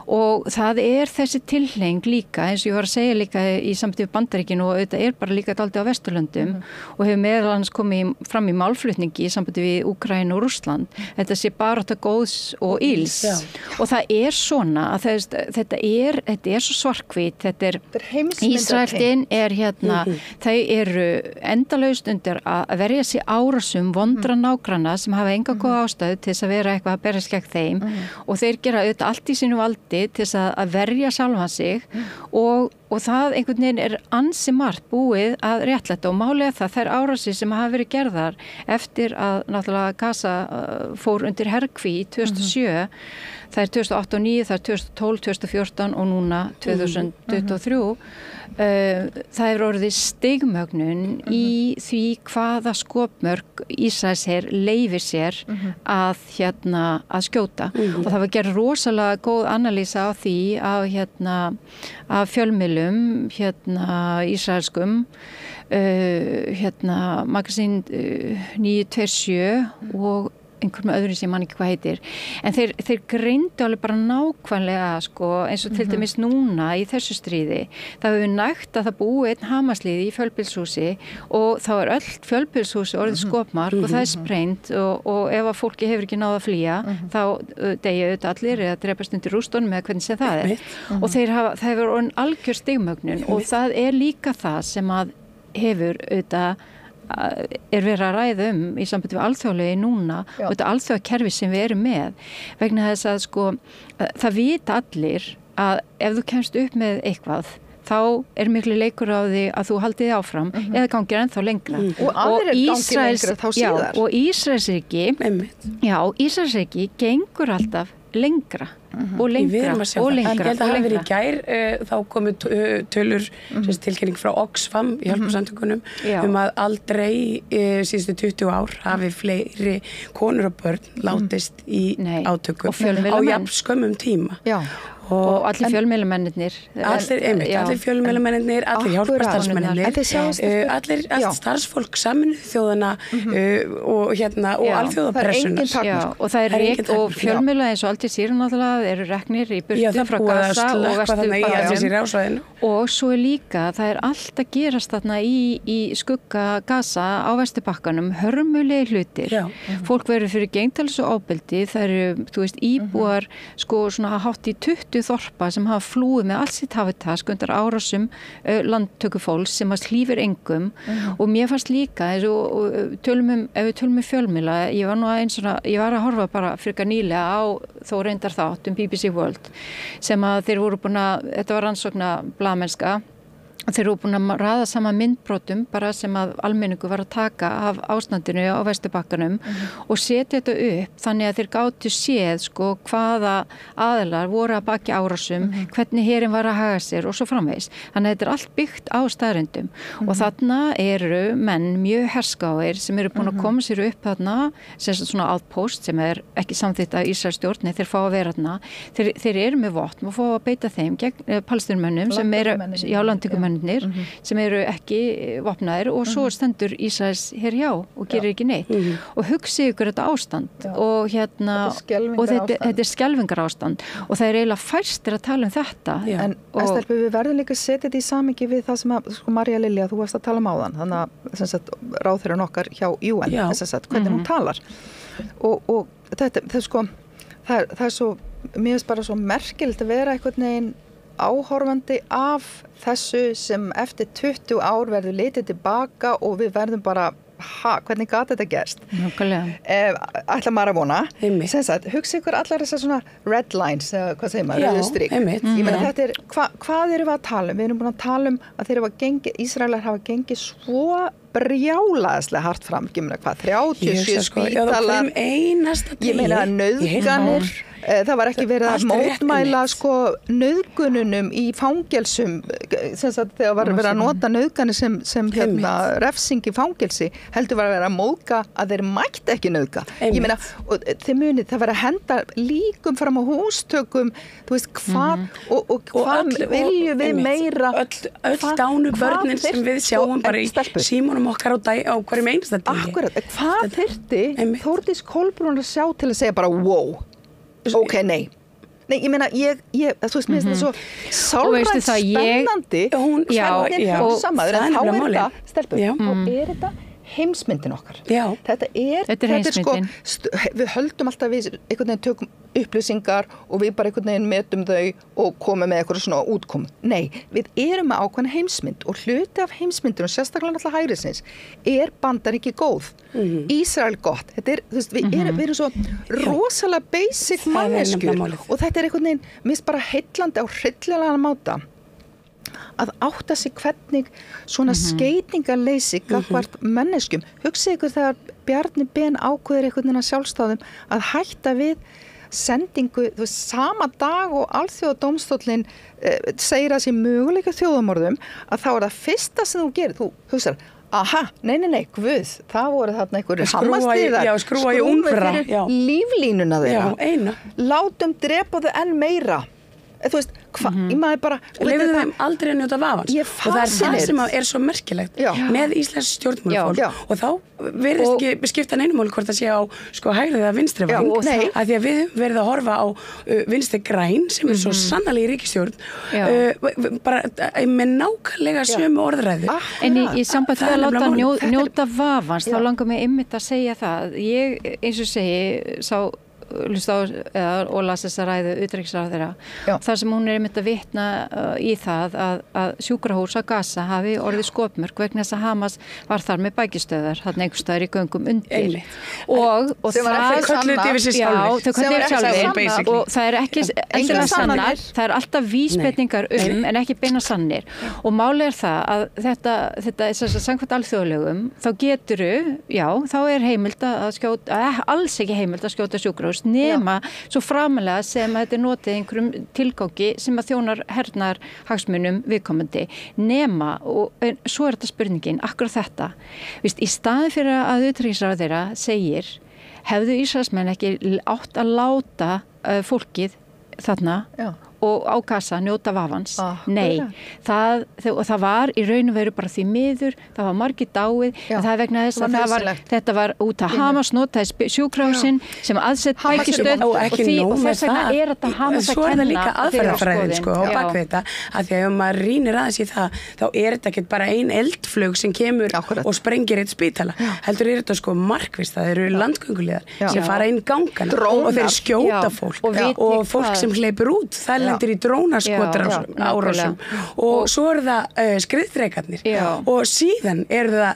og það þessi tilhneiging líka, eins og ég var að segja líka í samtíð Bandaríkinu og auðvitað bara líka dálítið á Vesturlöndum og hefur meðal annars komið fram í málflutningi í samtíð við Úkraínu og Rússland. Þetta sé barátta góðs og ills og það svona að þetta svo svartkvít, þetta Ísraelin hérna, þau eru endalaust undir að verja sig árásum vondra nágranna sem hafa enga góða ástæðu til þess að vera eitthvað að berjast gegn þeim og þeir gera auðvitað allt í sínu valdi til þess að verja sjálfan sig og það einhvern veginn ansi margt búið að réttlæta og málega þær árásir sem hafa verið gerðar eftir að náttúrulega Gaza fór undir herkví í 2007 það 2008 og 2009, það 2012, 2014 og núna 2023 það hefur orðið stigmögnun í því hvaða skopmörk Ísraelsher leyfir sér að skjóta og það var gerð rosalega góð analýsa á því af fjölmiðlum ísraelskum magasín 927 og einhver með öðru sem man ekki hvað heitir en þeir greindu alveg bara nákvæmlega eins og til dæmis núna í þessu stríði það hefur nægt að það búi einn Hamasliði í fjölbýlshúsi og þá öll fjölbýlshúsi orðið skopmark og það sprengt og ef að fólki hefur ekki náð að flýja þá deyja auðvitað allir eða drepast undir rústunum eða hvernig sem það og það hefur orðin algjör stigmögnun og það líka það sem að hefur auðvitað verið að ræða í sambandi við alþjóðlegi núna og þetta alþjóðakerfi sem við erum með vegna þess að það vita allir að ef þú kemst upp með eitthvað þá miklu leikur á því að þú haldið þig áfram eða gangir ennþá lengra og aðrir gangir lengra þá síðar og Ísraelsríki gengur alltaf lengra og lengra og lengra. En ég held að hafa verið í gær þá komu tölur tilkynning frá Oxfam í hjálparsamtökunum að aldrei síðustu 20 ár hafi fleiri konur og börn látist í átökum á jafn skömmum tíma. Og allir fjölmiðlamennirnir allir fjölmiðlamennirnir, allir hjálparstarfsmennirnir allir starfsfólk Sameinuðu þjóðanna og alþjóðapressunar og það og fjölmiðla eins og Al Jazeera náttúrulega eru reknir í burtu frá Gaza og Vesturbakkanum og svo líka það allt að gerast þarna í skugga Gaza á Vesturbakkanum hörmulegi hlutir fólk verður fyrir gegntalis og ábeldi það eru, þú veist, íbúar svona hátt í 20 þorpa sem hafa flúið með allt sitt hafitas undir árásum landtökufólks sem hlífir engum og mér fannst líka ef við tölum fjölmiðla ég var að horfa bara frekar nýlega á þó reyndar þátt BBC World sem að þeir voru búin að þetta var rannsókna blaðmennska þeir eru búin að raða saman myndbrotum bara sem að almenningu var að taka af ástandinu á Vesturbakkanum og setja þetta upp þannig að þeir gátu séð hvaða aðilar voru að baki árásum, hvernig herinn var að haga sér og svo framvegis. Þannig að þetta allt byggt á staðreyndum og þarna eru menn mjög herskáir sem eru búin að koma sér upp þarna sem svona outpost sem ekki samþykkt af Ísraelsstjórn, þeir fá að vera þarna. Þeir eru með vopn og fá að beita þeim gegn palestínumönnum sem eru landtökumönnum sem eru ekki vopnaðir og svo stendur Ísraels hér hjá og gerir ekki neitt og hugsi ykkur þetta ástand og þetta skelfingar ástand og það eiginlega fæstir að tala þetta En Estelbu, við verðum líka að setja þetta í samhengi við það sem að María Lilja, þú varst að tala áðan þannig að ráðherrann okkar hjá UN hvernig hún talar og þetta það svo mér finnst bara svo merkilegt að vera einhvern veginn áhorfandi af þessu sem eftir 20 ár verður litið tilbaka og við verðum bara hvernig gat þetta gerst? Ætla maður að vona hugsa ykkur allar þessar svona red lines hvað segir maður, rauðu strik ég meina þetta hvað erum við að tala við erum búin að tala að Ísraelar hafa gengið svo brjálaðislega hart fram, ekki meina hvað 37 spítalar ég meina nauðganir það var ekki verið að mótmæla nauðgununum í fangelsum þegar var verið að nota nauðganir sem refsing í fangelsi heldur var að vera að móðga að þeir mætti ekki nauðga ég meina, og þið munið það var að henda líkum fram á hústökum þú veist hvað og hvað viljum við meira öll dánu börnin sem við sjáum bara í símunum okkar á hverjum einasta degi Akkurat, hvað þyrfti Þórdís Kolbrún að sjá til að segja bara wow Ok, nei, ég meina, þú veist, mér finnst það svo sálrænt spennandi hvernig það samaður, en þá þetta, stelpur, þá þetta heimsmyndin okkar. Þetta er sko, við höldum alltaf við einhvern veginn tökum upplýsingar og við bara einhvern veginn metum þau og komum með eitthvað svona útkomu. Nei, við erum með ákveðna heimsmynd og hluti af heimsmyndinu, sérstaklega náttúrulega hægrisins, Bandaríki góð, Ísrael gott. Þetta þú veist, við erum svo rosalega basic manneskjur og þetta er einhvern veginn, mér finnst bara heillandi á hryllilegan máta að átta sig hvernig svona skeytingarleysi gagnvart manneskjum. Hugsið ykkur þegar Bjarni Ben ákveður einhvern veginn að sjálfstáðum að hætta við sendingu, þú veist, sama dag og alþjóðadómstóllinn segir að sé möguleika þjóðamorðum, að þá er það fyrsta sem þú gerir, þú hugsar, aha, nei, guð, það voru þarna einhverju hamastýðar, skrúa í únfra fyrir líflínuna þeirra, látum drepa þau enn meira. Þú veist, ég maður bara og leyfðu þeim aldrei að njóta vafans og það er það sem er svo merkilegt með íslensk stjórnmálafólk og þá verðist ekki skipta neinum máli hvort það sé á sko hægri eða vinstri væng af því að við höfum verið að horfa á vinstri græn sem er svo sannarlega í ríkisstjórn bara með nákvæmlega sömu orðræðu. En í sambandi við að láta njóta vafans þá langar mig einmitt að segja það. Ég eins og segi sá hlusta á og las þessa ræðu utanríkisráðherra þar sem hún er einmitt að vitna í það að sjúkrahús að Gaza hafi orðið skotmörk vegna þess að Hamas var þar með bækistöðar þarna einhvers staðar í göngum undir og það kölluðu yfir sig sjálfir og það er ekki endilega sannar, það er alltaf vísbendingar en ekki beina sannir og málið er það að þetta er samkvæmt alþjóðalögum þá geturu, þá er heimild að skjóta, alls ekki heimild að skjóta sjúkrahús nema svo framalega sem þetta er notið einhverjum tilgangi sem að þjónar hernar hagsmunum viðkomandi nema og svo er þetta spurningin akkurat þetta, í staðin fyrir að utanríkisráðherra segir hefðu Ísraelsmenn ekki átt að láta fólkið þarna og á Gaza njóta vafans. Nei, það var í raun og veru bara því miður, það var margir dáið, en það er vegna þess að þetta var út að Hamas notaði sjúkrahúsin sem aðsett bækistöð og þess vegna er þetta Hamas að kenna. Svo er það líka aðferðafræðin sko á bakvið þetta, að því að ef maður rýnir aðeins í það, þá er þetta ekki bara ein eldflug sem kemur og sprengir eitt spítala. Heldur er þetta sko markvisst, það eru landgönguliðar sem fara inn gangana og þeir skjóta fólk og fólk sem hleypur út, það lendir í drónaskotarásum og svo er það skriðdrekarnir og síðan er það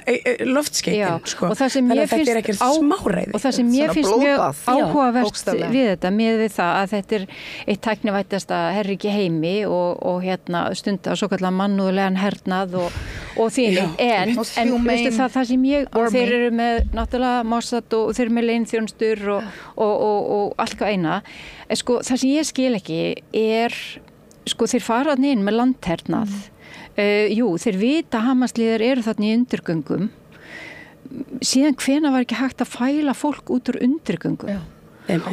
loftskeytin sko. Þannig að þetta er ekkert smáræði og það sem ég finnst mjög áhugavert við þetta með við það að þetta er eitt tæknivættasta herriki heimi og stunda svo kallar mannúðlegan hernað og þvílíkt en veistu það sem ég þeir eru með náttúrulega Mossad og þeir eru með leyniþjónustur og allt hvað eina sko það sem ég skil ekki er sko þeir fara þarna inn með landhernað þeir vita Hamasliðar eru þarna í undirgöngum síðan hvenær var ekki hægt að fæla fólk út úr undirgöngum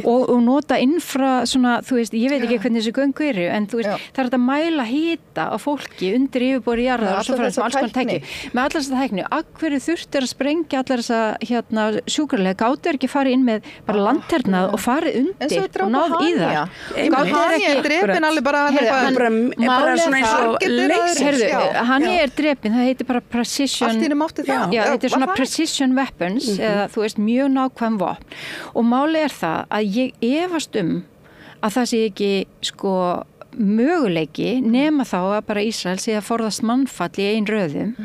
og nota infra svona, þú veist, ég veit ekki hvernig þessu göngu eru en þú veist, það er að mæla hita á fólki undir yfirborði jarðar og svo frá þessum alls konar tækni með allar þessa tækni, akkurri þurftir að sprengja allar þessa sjúkrarlega gáttu ekki farið inn með bara landhernað og farið undir og náð í það gáttu ekki drepin alveg bara svona eins og leysi hann er drepin, það heitir bara precision þetta er svona precision weapons eða þú veist, mjög nákvæm vopn og máli er það að ég efast að það sé ekki sko möguleiki nema þá að bara Ísrael sé að forðast mannfall í ein röðum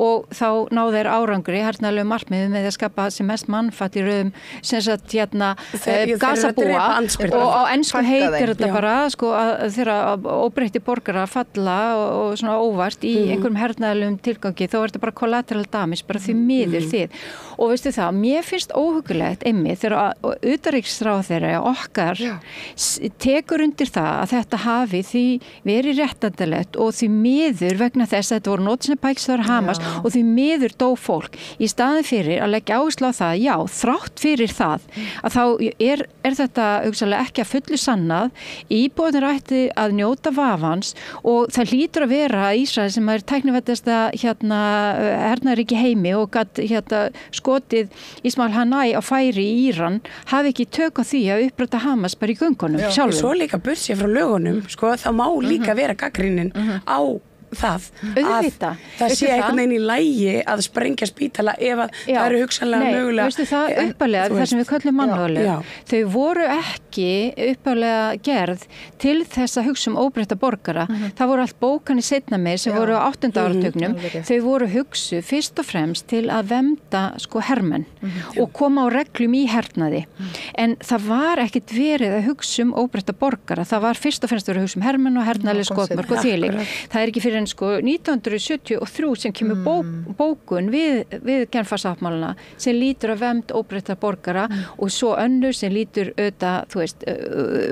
og þá ná þeir árangri hernaðalegu markmiðum með að skapa sem mest mannfall í röðum sem sagt Gazabúa og á ensku heitir þetta bara sko að þeirra óbreytti borgara falla og svona óvart í einhverjum hernaðalegum tilgangi þá er þetta bara collateral damage, bara því miður þið og veistu það, mér finnst óhugulegt einmitt þegar utanríkisráðherra okkar tekur undir það að þetta hafi því verið réttandalegt og því miður vegna þess að þetta voru notsinu bækistöðar Hamas og því miður dó fólk í staðin fyrir að leggja áherslu á það, já, þrátt fyrir það að þá er þetta hugsanlega ekki að fullu sannað, íbúarnir ætti að njóta vafans og það hlýtur að vera að Ísrael sem er tæknivæddasta hernaðaríki heimi og gat skotið Ismail Haniyeh á færi í Íran hafi ekki tök á því að uppræta Hamas bara í göngunum sjálfum. Svo líka bursi frá lögunum, sko, þá má líka vera gagnrýnin á það að það sé einhvern veginn í lagi að sprengja spítala ef að það eru hugsanlega mögulega. Veistu það uppalega, það sem við köllum mannúðleg, þau voru ekki uppalega gerð til þess að hugsa óbreytta borgara. Það voru allt bókanir seinna meir sem voru á 8. áratugnum. Þau voru hugsu fyrst og fremst til að vernda sko hermenn og koma á reglum í hernaði. En það var ekkit verið að hugsa óbreytta borgara. Það var fyrst og fremst að hugsa hermenn og hernaðleg skotmörk og þvílíkt. Það er ekki fyrir en sko 1973 sem kemur bókun við Genfarsáttmálana sem lítur að vernd óbreyttra borgara og svo önnur sem lítur auðvitað, þú veist,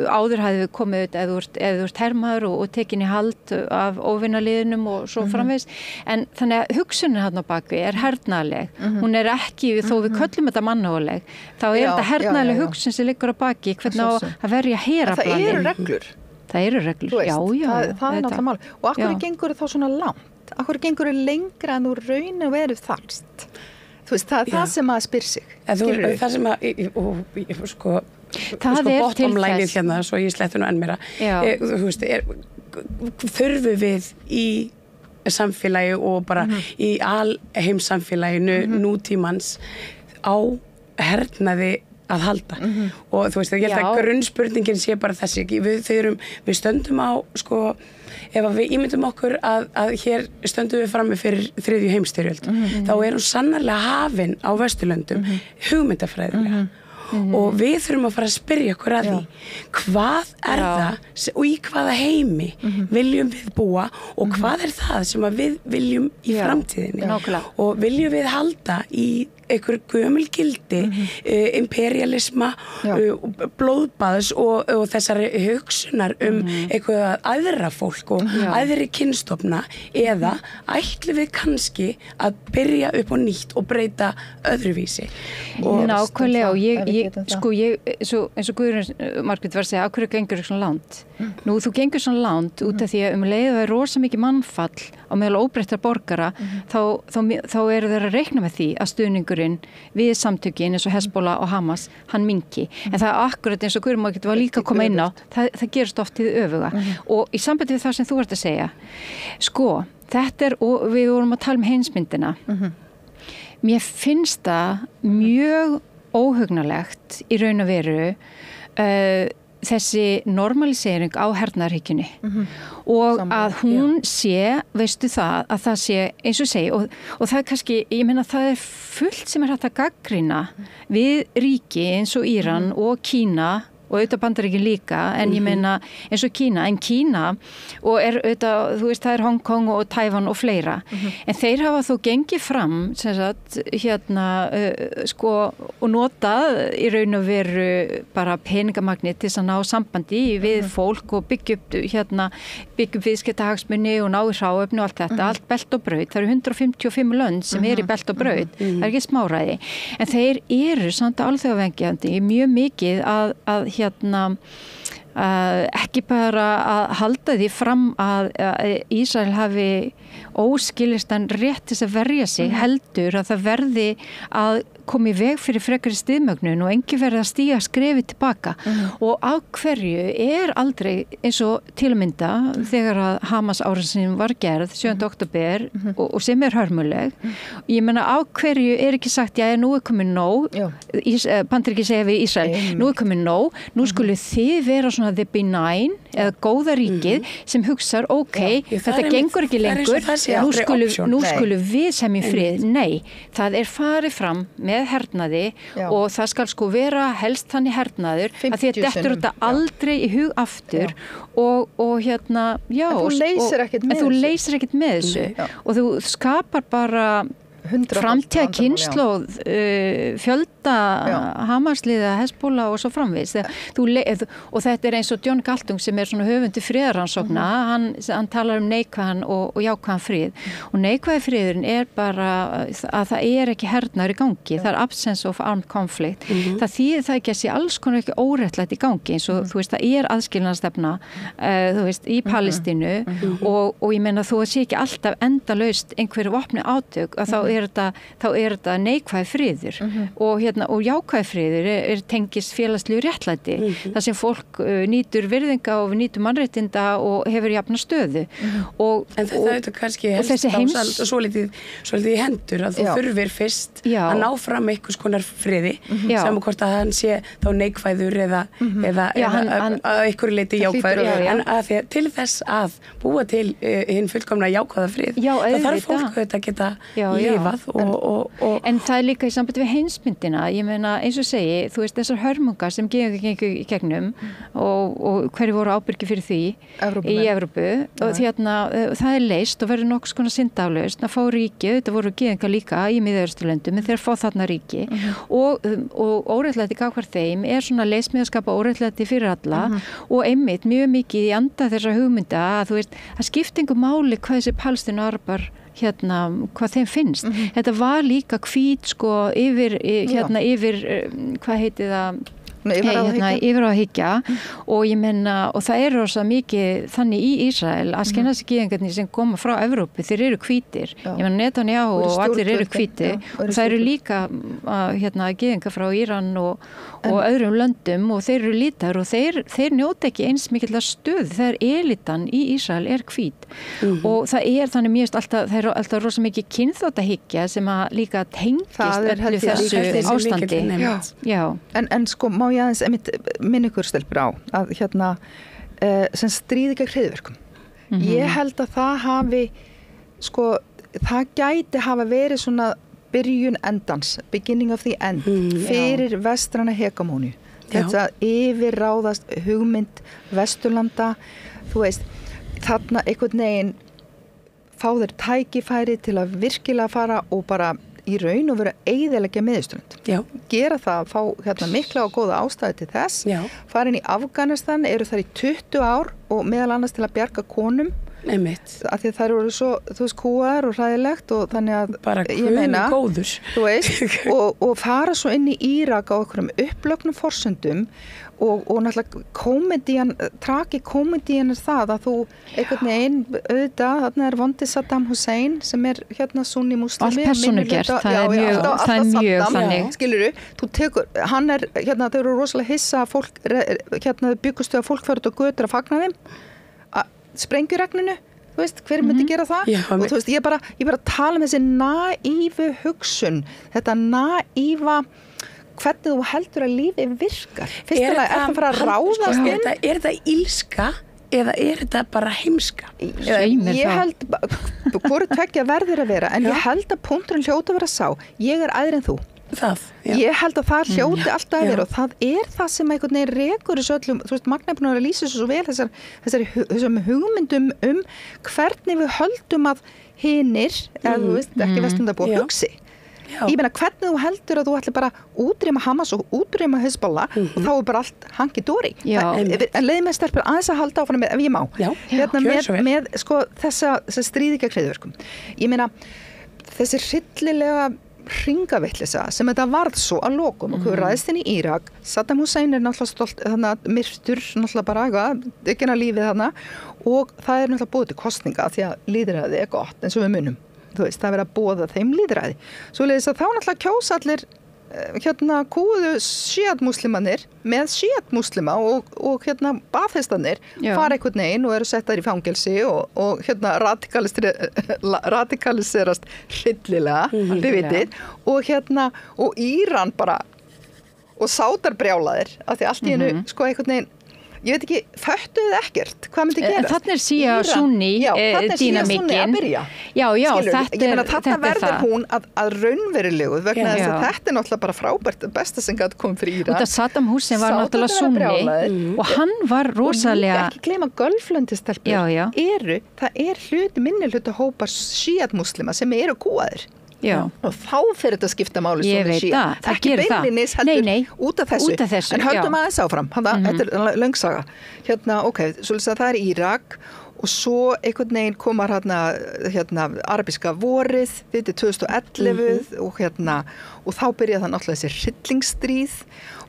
áður hafði við komið auðvitað eða þú ert hermaður og tekin í hald af óvinaliðinum og svo framvegis. En þannig að hugsunin hann á bakvið er hernaðleg. Hún er ekki, þó við köllum þetta mannúðleg, þá er þetta hernaðleg hugsun sem liggur á baki hvernig á að verja heraflanir. Það eru reglur. Það eru reglur, veist, já. Það er náttúrulega mál. Og akkur gengur þá svona langt? Akkur gengur lengra en þú raun og veru þarst? Þú veist, það er það sem að spyr sig. Það sem að, sko bottom line hérna, svo ég slettu nú enn meira. Þú veist, þurfum við í samfélagi og bara í alheimssamfélaginu nútímans á hernaði að halda og þú veist, ég held að grunnspurningin sé bara þessi, við stöndum á, sko, ef við ímyndum okkur að hér stöndum við frammi fyrir 3. heimsstyrjöld, þá er hún sannarlega hafin á Vesturlöndum hugmyndafræðilega og við þurfum að fara að spyrja okkur að því hvað er það og í hvaða heimi viljum við búa og hvað er það sem að við viljum í framtíðinni og viljum við halda í einhver gömul gildi, imperialisma, blóðbaðs og þessari hugsunar eitthvað aðra fólk og aðri kynstofna eða ætlum við kannski að byrja upp á nýtt og breyta öðruvísi. Nákvæmlega og ég eins og Guðrún Margrét var að segja, af hverju gengur svona langt? Nú, þú gengur svona langt út af því að leið það er rosa mikið mannfall á meðal óbreyttra borgara, þá eru þeir að reikna með því að stuðningurinn við samtökin eins og Hezbollah og Hamas, hann minki. En það er akkurat eins og Guðrún Margrét var líka að koma inn á, það gerist oft í öfuga. Og í sambandi við það sem þú ert að segja, sko, þetta er, og við vorum að tala um heimsmyndina, mér finnst það mjög óhugnalegt í raun og veru þessi normalisering á hernaðarhyggjunni og að hún sé, veistu það, að það sé eins og segi og það er kannski, ég meina það er fullt sem er hægt að gagnrýna við ríki eins og Íran og Kína og auðvitað Bandaríkin líka, en ég meina eins og Kína, og er auðvitað, þú veist, það er Hong Kong og Tævan og fleira, en þeir hafa þó gengið fram, sem sagt, sko, og notað í raun og veru bara peningamagni til þess að ná sambandi við fólk og byggja upp viðskiptahagsmuni og ná í hráefni og allt þetta, allt belt og braut, það eru 155 lönd sem er í belt og braut, það er ekki smáræði, en þeir eru samt alþjóðavengjandi mjög mikið að ekki bara að halda því fram að Ísrael hafi óskilistan rétt til að verja sig, heldur að það verði að koma í veg fyrir frekari stiðmögnun og engi verið að stíga skrefi tilbaka og á hverju er aldrei eins og til að mynda þegar að Hamas árásin var gerð 7. október og sem er hörmuleg, ég meina á hverju er ekki sagt, já, nú er komið nóg, Bandaríkin segja við Ísrael, nú er komið nóg, nú skulu þið vera svona the benign eða góða ríkið sem hugsar, þetta gengur ekki lengur, nú skulu við sem í frið, nei, það er farið fram með hernaði og það skal sko vera helst þannig hernaður að því að dettur þetta aldrei í hug aftur og en þú leysir ekkert með þessu og þú skapar bara framtíða kynslóð fjölda Hamasliða, Hezbollah og svo framvegis og þetta eins og John Galtung sem svona höfundi friðarrannsókna hann talar neikvæðan og jákvæðan frið og neikvæði friðurinn bara að það ekki hernaður í gangi, það absence of armed conflict það þýðir það ekki að sé alls konar ekki óréttlætt í gangi eins og þú veist það aðskilnaðarstefna þú veist í Palestínu og ég meina þú sé ekki alltaf endalaust einhverju vopni átök að þá er þetta neikvæði friður og jákvæði friður tengist félagslegu réttlæti þar sem fólk nýtur virðinga og nýtur mannréttinda og hefur jafna stöðu en þetta er kannski helst svolítið í hendur að þú þurfir fyrst að ná fram einhvers konar friði saman hvort að hann sé þá neikvæður eða að einhverju leyti jákvæður en að til þess að búa til hinn fullkomna jákvæða frið það þarf fólk að geta lifað en það líka í sambandi við heimsmyndina ég meina eins og segi þú veist þessar hörmungar sem gengur í gegnum og hverju voru ábyrgi fyrir því í Evrópu og það leyst og verður nokkuð svona syndaflaust að fá ríki, þetta voru gyðingar líka í Miðausturlöndum en þeir fá þarna ríki og óréttlæti gagnvart þeim svona leysmið að skapa óréttlæti fyrir alla og einmitt mjög mikið í anda þessar hugmynda að þú veist að skiptingu máli hvað þessi Palestínuarbar hvað þeim finnst. Þetta var líka hvít yfir hvað heiti það yfirráðahyggja og ég menna og það rosa mikið þannig í Ísrael að gyðingarnir sem koma frá Evrópu þeir eru hvítir, ég menna Netanyahu og allir eru hvítir og það eru líka gyðingar frá Íran og öðrum löndum og þeir eru lítar og þeir njóta ekki eins mikillar stöð þegar elitan í Ísrael hvít og það þannig mjög alltaf það alltaf rosa mikið kynþáttahyggja sem að líka tengist öllu þessu ástandi en má ég aðeins minn ykkur stelpur á að sem stríði gegn hryðjuverkum. Ég held að það hafi það gæti hafa verið svona byrjun endans, beginning of the end fyrir vestrana hegemóníu. Þetta yfirráðast hugmynd Vesturlanda, þú veist þarna einhvern veginn fá þeir tækifæri til að virkilega fara og bara í raun og vera eyðileggja Miðausturlönd. Gera það, fá mikla og góða ástæðu til þess. Fara inn í Afganistan, eru þar í 20 ár og meðal annars til að bjarga konum. Af því að þær voru svo, þú veist, kúar og hræðilegt og þannig að bara góður. Þú veist, og fara svo inn í Írak á einhverjum upplögnum forsendum og náttúrulega tragikomedían það að þú einhvern veginn auðvitað, þarna vondi Saddam Hussein sem sunni muslimi allt persónugert, það er mjög þannig skilurðu, þú tekur, hann þau eru rosalega hissa að fólk byggustu að fólk fyrir á götur að fagna þeim sprengjuregninu, þú veist, hver myndi gera það og þú veist, ég bara tala með þessi naífu hugsun þetta naífa hvernig þú heldur að lífið virkar fyrstulega það fara að ráðast inn er þetta ílska eða er þetta bara heimska? Ég held hvoru tveggja verður að vera en ég held að punkturinn hljóta að vera sá ég æðri en þú ég held að það hljóti alltaf að vera og það það sem einhvern veginn rekur þessu öllum, þú veist, Magna er búin að lýsa þessu svo vel þessum hugmyndum hvernig við höldum að hinir, eða þú veist, ekki Vesturlandabúar hugsi ég meina hvernig þú heldur að þú ætli bara útrýma Hamas og útrýma Hezbollah og þá bara allt hangi-dóri en leiði með stelpur aðeins að halda áfram með, ef ég má með þessa stríði gegn hryðjuverkum ég meina þessi hryllilega hringaveitlisa sem þetta varð svo að lokum og hverju ræðist inn í Írak Saddam Hussein náttúrulega stolt myrtur náttúrulega bara ekki lífið þarna og það náttúrulega búið til kosninga því að lýðræði gott eins og við munum þú veist, það verið að boða þeim lýðræði svoleiðis að þá náttúrulega kjósa allir kúðu síatmúslimanir með síatmúslima og baðhestanir fara einhvern veginn og eru settar í fangelsi og radikaliserast hryllilega, þið vitið og Íran bara og sátarbrjálaðir af því allt í einu einhvern veginn ég veit ekki, föttuðu ekkert hvað myndi gerast? Þannig Shia Sunni dýnamikinn þetta verður hún að raunverulegu vegna þess að þetta það bara frábært besta sem gæti komið fyrir Írak og Saddam Hussein var náttúrulega Sunni og hann var rosalega og ekki gleyma Gölflöndistelpur það hluti minni hluta hópar síatmuslima sem eru kúaðir Já. Og þá fyrir þetta að skipta máli Ég veit það gerir það. beinlínis heldur Nei, út af þessu. En höldum aðeins áfram, þetta er löngsaga. Ok, svolítið að það er Írak og svo einhvern veginn komar arabíska vorið, þetta er 2011 og þá byrjaði það náttúrulega þessi hryllingsstríð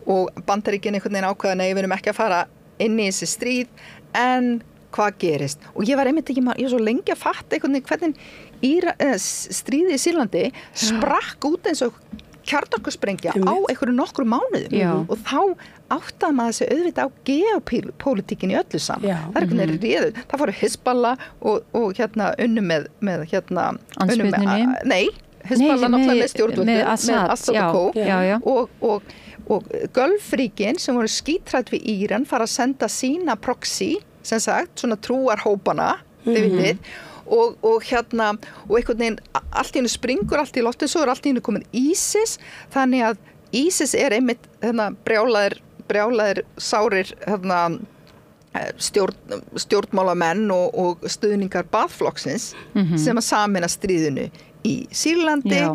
og Bandaríkin einhvern veginn ákveða nei, við erum ekki að fara inn í þessi stríð, en hvað gerist? Og ég var einmitt ekki, ég var svo lengi að fatta einhvern veginn hvernig stríðið í Sýrlandi sprakk út eins og kjarnorkusprengja á einhverju nokkru mánuðum og þá áttaði maður sig auðvitað á geopólitíkin í öllu saman. Það er einhvern veginn réðu. Það fóru Hizballah og unnu með Ansbyrnunni? Nei, Hizballah náttúrulega með stjórnvöldu, með Assad og og Gulfríkin sem voru skítrætt við Íran fara að senda sína proxy, sem sagt, svona trúarhópana, þið vitið, og einhvern veginn allt í hennu springur, allt í lofti, svo allt í hennu komin ISIS, þannig að ISIS er einmitt brjálaðir sárir stjórnmálamenn og stuðningar Baath-flokksins sem að samina stríðinu í Sýrlandi.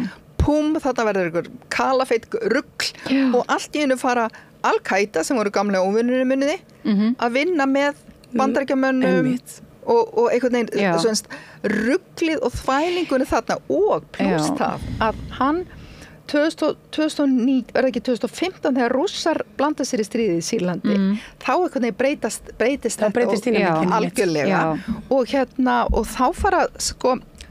Þarna verður einhver kalafeit rugl og allt í hennu fara Al-Qaida sem voru gamlega óvinnurinn muniði að vinna með Bandaríkjamönnum og einhvern veginn rugglið og þvælingunni þarna og pluss það að hann 2009, verða ekki 2015 þegar Rússar blanda sér í stríðið í Sýrlandi þá einhvern veginn breytist þetta algjörlega og þá fara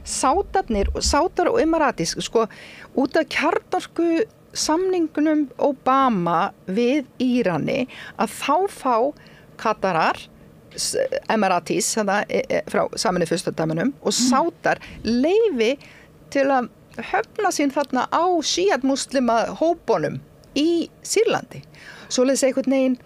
Sátar og Emiratis út af kjarnorku samningunum Obama við Írani að þá fá Katarar Emiratis frá Sameinuðu furstadæmunum og Sátar leyfi til að höfna sín þarna á šíat-muslima hópunum í Sýrlandi. Svoleiðis einhvern veginn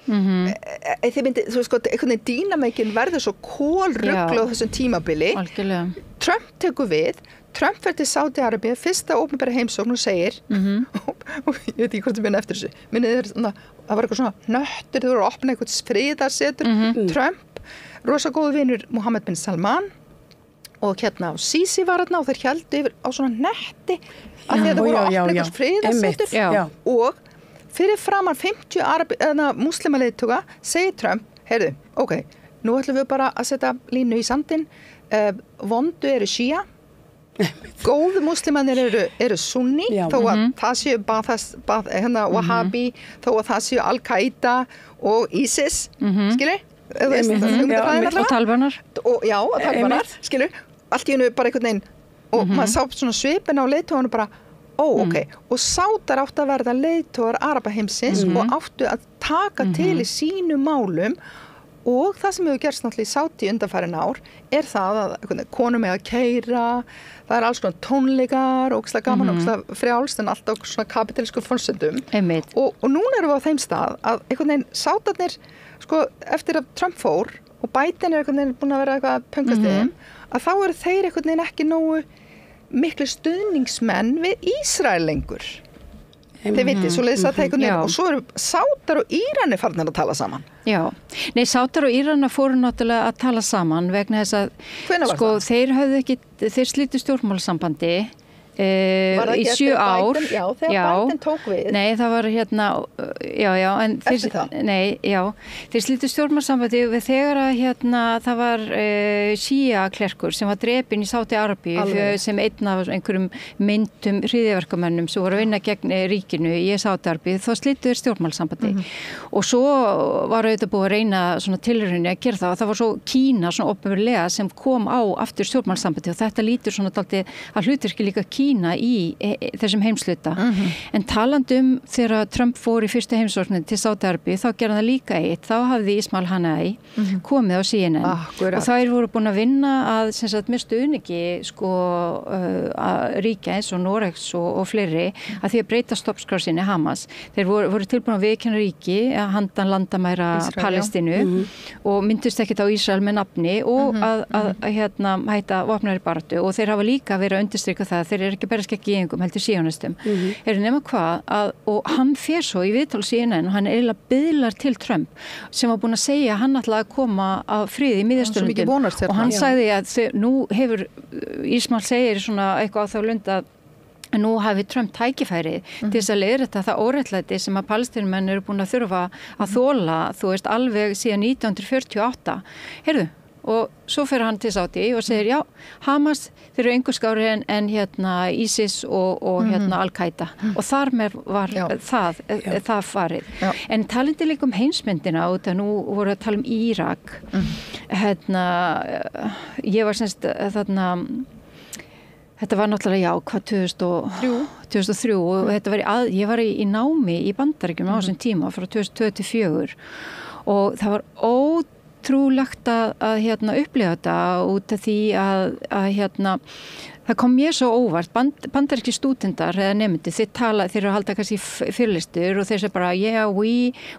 einhvern veginn dýnameikin verður svo kólruglu á þessum tímabili. Algjörlega. Trump tekur við, Trump fer til Sádi-Arabíu, fyrsta opinbera heimsókn og segir og ég veit ekki hvort þið minna eftir þessu, það var eitthvað svona nöttur, þú voru að opna eitthvað friðarsetur, Trump, rosa góðu vinur Mohammed bin Salman og Sisi var þarna og þeir héldu yfir á svona netti að því að það voru að opna eitthvað friðarsetur og fyrir framan 50 múslimaleiðtoga segir Trump, heyrðu, ok, nú ætlum við bara að setja línu í sandinn, vondu eru šía, góðu múslimanir eru sunni, þó að það séu Wahhabi, þó að það séu Al-Qaida og ISIS, skilur? Og talbanar. Já, og talbanar, skilur? Allt í hennu bara einhvern veginn, og maður sá svona svipin á leiðtogunum bara, ok, og Sátar áttu að verða leiðtogar Arabaheimsins og áttu að taka til í sínu málum og það sem hefur gerst náttúrulega í Sáti undanfarin ár er það að konum með að keyra, það er alls konar tónleikar og gaman og frjálst en alltaf svona kapitalísku forsendum og núna erum við á þeim stað að einhvern veginn Sátarnir eftir að Trump fór og Biden er einhvern veginn búin að vera eitthvað pöngast þeim að þá eru þeir einhvern veginn ekki nógu miklu stuðningsmenn við Ísrael lengur. Þið vitið, svo leiðis að það einhvern veginn og svo eru Sátar og Íranir farnir að tala saman. Já, nei, Sátar og Íranar fóru náttúrulega að tala saman vegna þess að þeir slítu stjórnmálasambandi í 7 ár. Þegar Biden tók við. Nei, það var en þeir slítu stjórnmálasambandi þegar að það var Shia-klerkur sem var drepinn í Sádi-Arabíu sem einn af einhverjum myndum hryðjuverkamönnum sem voru að vinna gegn ríkinu í Sádi-Arabíu, þá slítu þeir stjórnmálasambandi og svo var auðvitað búið að reyna svona tilraunir að gera það og það var svo Kína svona opinberlega sem kom á aftur stjórnmálasambandi og þetta lítur svona dálítið að hlutverki líka Kína í þessum heimsluta. En talandum þegar Trump fór í fyrstu heimsóknin til Sádi-Arabíu, þá gerði það líka eitt. Þá hafði Ismail Haniyeh komið á CNN og þær voru búin að vinna að með stuðningi ríkja eins og Noregs og fleiri að því að breyta stoppskrá sinni Hamas. Þeir voru tilbúin að viðurkenna ríki að handan landamæra Palestínu og myndust ekkert á Ísrael með nafni og að hætta vopnaðri baráttu og þeir hafa líka verið að undirstrika það þeir eru ekki berjast gegn gyðingum, heldur síónistum. Eru nema hvað og hann fer svo í viðtal CNN og hann eiginlega biðlar til Trump sem var búin að segja að hann ætlaði að koma að friði í Miðausturlöndum og hann sagði að nú hefur Ismail segir svona eitthvað á þá lund að að nú hafi Trump tækifæri til þess að leiðrétta það óréttlæti sem að palestínumenn eru búin að þurfa að þola, þú veist, alveg síðan 1948. Heyrðu, og svo fer hann til Sádi og segir, já, Hamas, þeir eru engu skári en ISIS og Al-Qaida. Og þar með var það farið. Já. En talandi líka heimsmyndina út að nú voru að tala Írak. Ég var semst þarna, þetta var náttúrulega hvað 2003 og þetta var ég var í námi í Bandaríkjunum á þessum tíma frá 2024 og það var ótrúlegt að upplifa þetta út af því að það kom mér svo óvart, bandarískir stúdendar eða nemendur, þeir eru að halda kannski fyrirlestur og þeir segja bara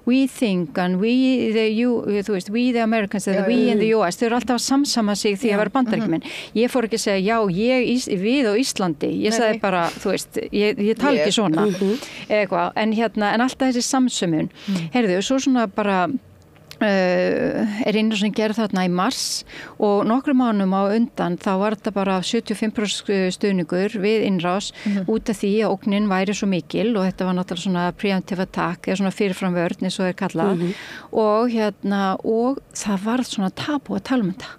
we think and we the Americans and we in the US, þeir eru alltaf að samsama sig því að vera bandaríkjumenn. Ég fór ekki að segja við á Íslandi, ég sagði bara, þú veist, ég tala ekki svona eitthvað, en alltaf þessi samsömun. Heyrðu, svo svona bara innrás sem gerði þarna í mars og nokkrum mánum á undan þá var þetta bara 75% stuðningur við innrás út af því að ógnin væri svo mikil og þetta var náttúrulega svona preemptive attack eða svona fyrirframvörn eins og er kallað og það var svona tabu að tala um þetta.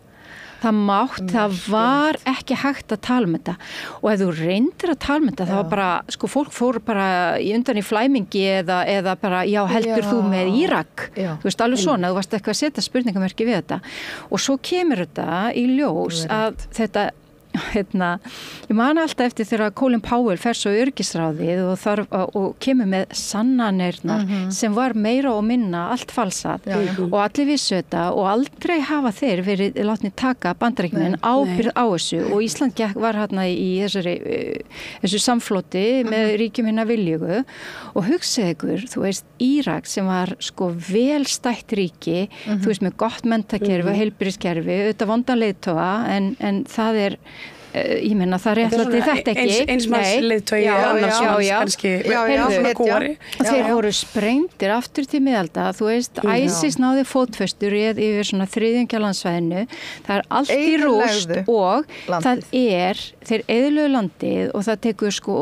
Það var ekki hægt að tala um þetta og ef þú reyndir að tala um þetta þá var bara, sko, fólk fór bara undan í flæmingi eða bara, heldur þú með Írak? Þú veist, alveg svona, þú varst eitthvað að setja spurningamerki við þetta og svo kemur þetta í ljós að þetta ég man alltaf eftir þegar Colin Powell fer svo öryggisráðið og kemur með sannanirnar sem var meira og minna allt falsað og allir vissu þetta og aldrei hafa þeir verið látnir taka Bandaríkjamenn ábyrgð á þessu og Ísland var hérna í þessu samfloti með ríkjum hinna viljugu og hugsaðu ykkur, þú veist, Írak sem var sko vel stætt ríki, þú veist, með gott menntakerfi og heilbrigðiskerfi, auðvitað vondan leiðtoga en það ég meina það réttlæti þetta ekki eins manns leiðtogi annars kannski svona kóri þeir voru sprengtir aftur til miðalda þú veist, ISIS náði fótfestur yfir svona þriðjungja landsvæðinu það er allt í rúst og það þeir eyðilögu landið og það tekur sko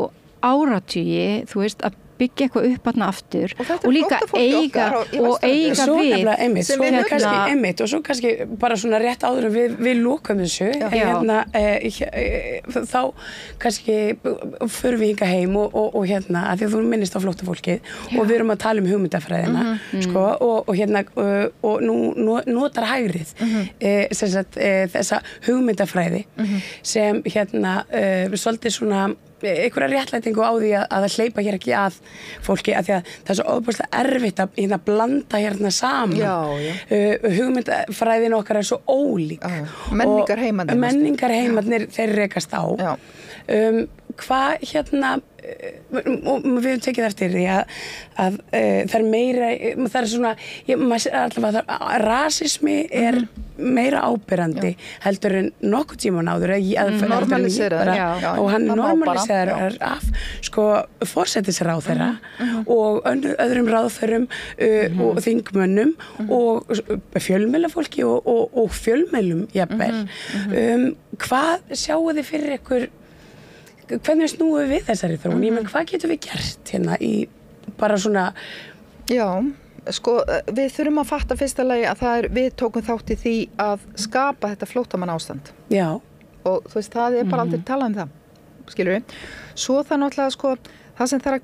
áratugi, þú veist, að byggja eitthvað upp þarna aftur og líka eiga við og svo kannski bara svona rétt áður en við lokum þessu þá kannski förum við hinga heim og að því að þú minnist á flóttafólkið og við erum að tala um hugmyndafræðina sko, og nú notar hægrið þessa hugmyndafræði sem svolítið svona einhverja réttlætingu á því að það hleypa hér ekki að fólki að því að það er svo ofboðslega erfitt að blanda hérna saman hugmyndafræðin okkar er svo ólík menningar heimarnir þeir rekast á hvað og við höfum tekið eftir því að það er meira það er svona rasismi er meira ábyrrandi heldur en nokkuð tíma áður normaliserar og hann normaliserar af sko forsætisráðherra og öðrum ráðherrum og þingmönnum og fjölmiðlafólki og fjölmiðlum jafnvel hvað sjáu þið fyrir ykkur hvernig snúum við þessari þróun? Ég menn, hvað getum við gert hérna í bara svona sko, við þurfum að fatta fyrsta lagi að við tókum þátt í því að skapa þetta flóttamann ástand og þú veist, það er bara aldrei talað um það skilur við, svo það náttúrulega sko, það sem þarf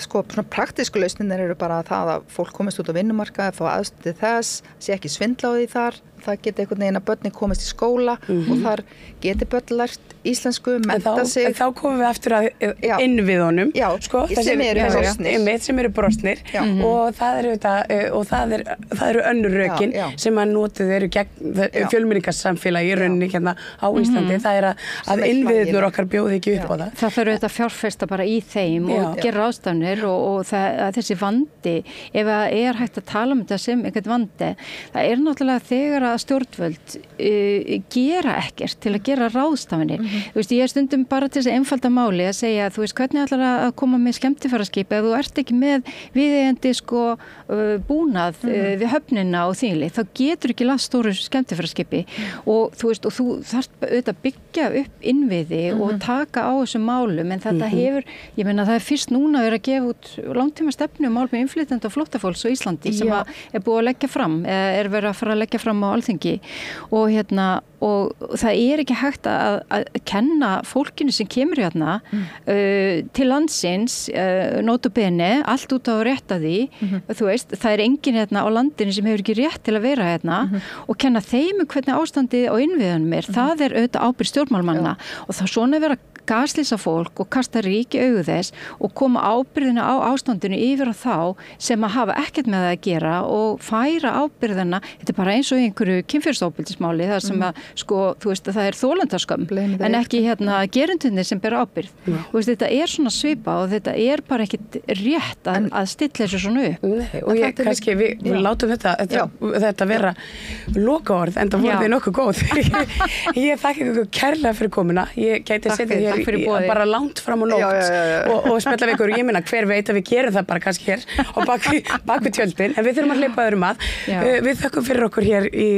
sko, svona praktísku lausnir eru bara það að fólk komist út á vinnumarkaði, fá aðstoð til þess, sé ekki svindla á því þar, það geti einhvern veginn að börnin komast í skóla og þar geti börn lært íslensku, mennta sig. En þá komum við aftur að innviðunum, sko, sem eru brostnir og það eru önnur rökin sem að notuð eru gegn fjölmenningarsamfélagi í rauninni hérna á Íslandi, það er að innviðunur okkar bjóði ekki upp á það. Það þarf auðvitað að fjárfesta bara í þeim og gera ráðstafanir og þessi vandi, ef það er hægt að tala um þetta sem einhvern vandi, það er náttúrulega þegar að stjórnvöld gera ekkert til að gera ráðstafanir. Þú veist, ég er stundum bara til þess að einfalda máli að segja, þú veist, hvernig ætlar að koma með skemmtifaraskip ef þú ert ekki með viðeigandi sko búnað við höfnina og þýli, þá getur ekki lagt stóru skemmtifaraskipi og þú veist, og þú þarft auðvitað að byggja upp innviði og taka á þessum málum, en þetta hefur, ég meina það er fyrst núna verið að gefa út langtíma stefnu um mál með innflytjenda og flóttafólks á Íslandi sem er búið að leggja fram, er verið að fara að leggja fram á Alþingi og það er ekki hægt að kenna fólkinu sem kemur hérna til landsins, nota bene, allt út á rétt að því, þú veist, það er enginn hérna á landinu sem hefur ekki rétt til að vera hérna og kenna þeim hvernig ástandið á innviðunum er, það er auðvitað ábyrgð stjórnmálmanna og það svona vera gaslýsa fólk og kasta ríki augu þess og koma ábyrðina á ástandinu yfir á þá sem að hafa ekkert með það að gera og færa ábyrðina, þetta er bara eins og einhverju kynferðisofbeldismáli þar sem að sko, þú veist að það er þolendarskömm en ekki hérna gerendunir sem bera ábyrð og veist, þetta er svona svipa og þetta er bara ekkit rétt að stilla þessu svona upp. Nei, og ég kannski, við látum þetta vera lokaorð, en það voru þið nokkuð góð. Ég þakka ykkur kærlega fyrir komuna, ég gæti að setja bara langt fram og nótt og spjalla við ykkur, ég meina hver veit að við gerum það bara kannski hér og bak við tjöldin, en við þurfum að hleypa öðrum að. Við þökkum fyrir okkur hér í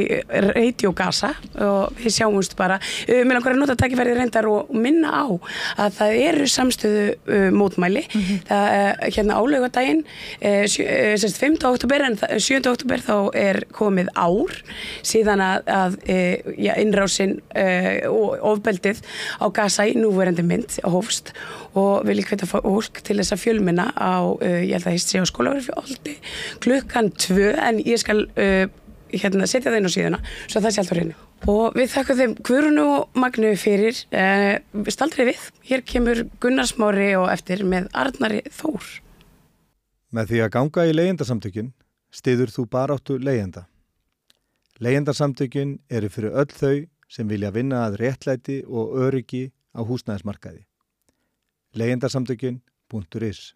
Radio Gaza og við sjáumst bara, mér langar að nota tækifærið reyndar og minna á að það eru samstöðu mótmæli, hérna á laugardaginn 5. október en 7. október þá er komið ár síðan að innrásin og ofbeldið á Gaza í núverandi mynd hófst og vil ég hvetja fólk til þess að fjölmenna á, ég held að sé á Skólavörðuholti klukkan 2 en ég skal setja það inn á síðuna svo það sé allt á hreinu. Og við þakkum þeim Guðrúnu og Magnu fyrir staldrið við. Hér kemur Gunnar Smári og eftir með Arnari Þór. Með því að ganga í leigjendasamtökin styður þú baráttu leigjenda. Leigjendasamtökin eru fyrir öll þau sem vilja vinna að réttlæti og öryggi á húsnæðismarkaði. Leigjendasamtökin.is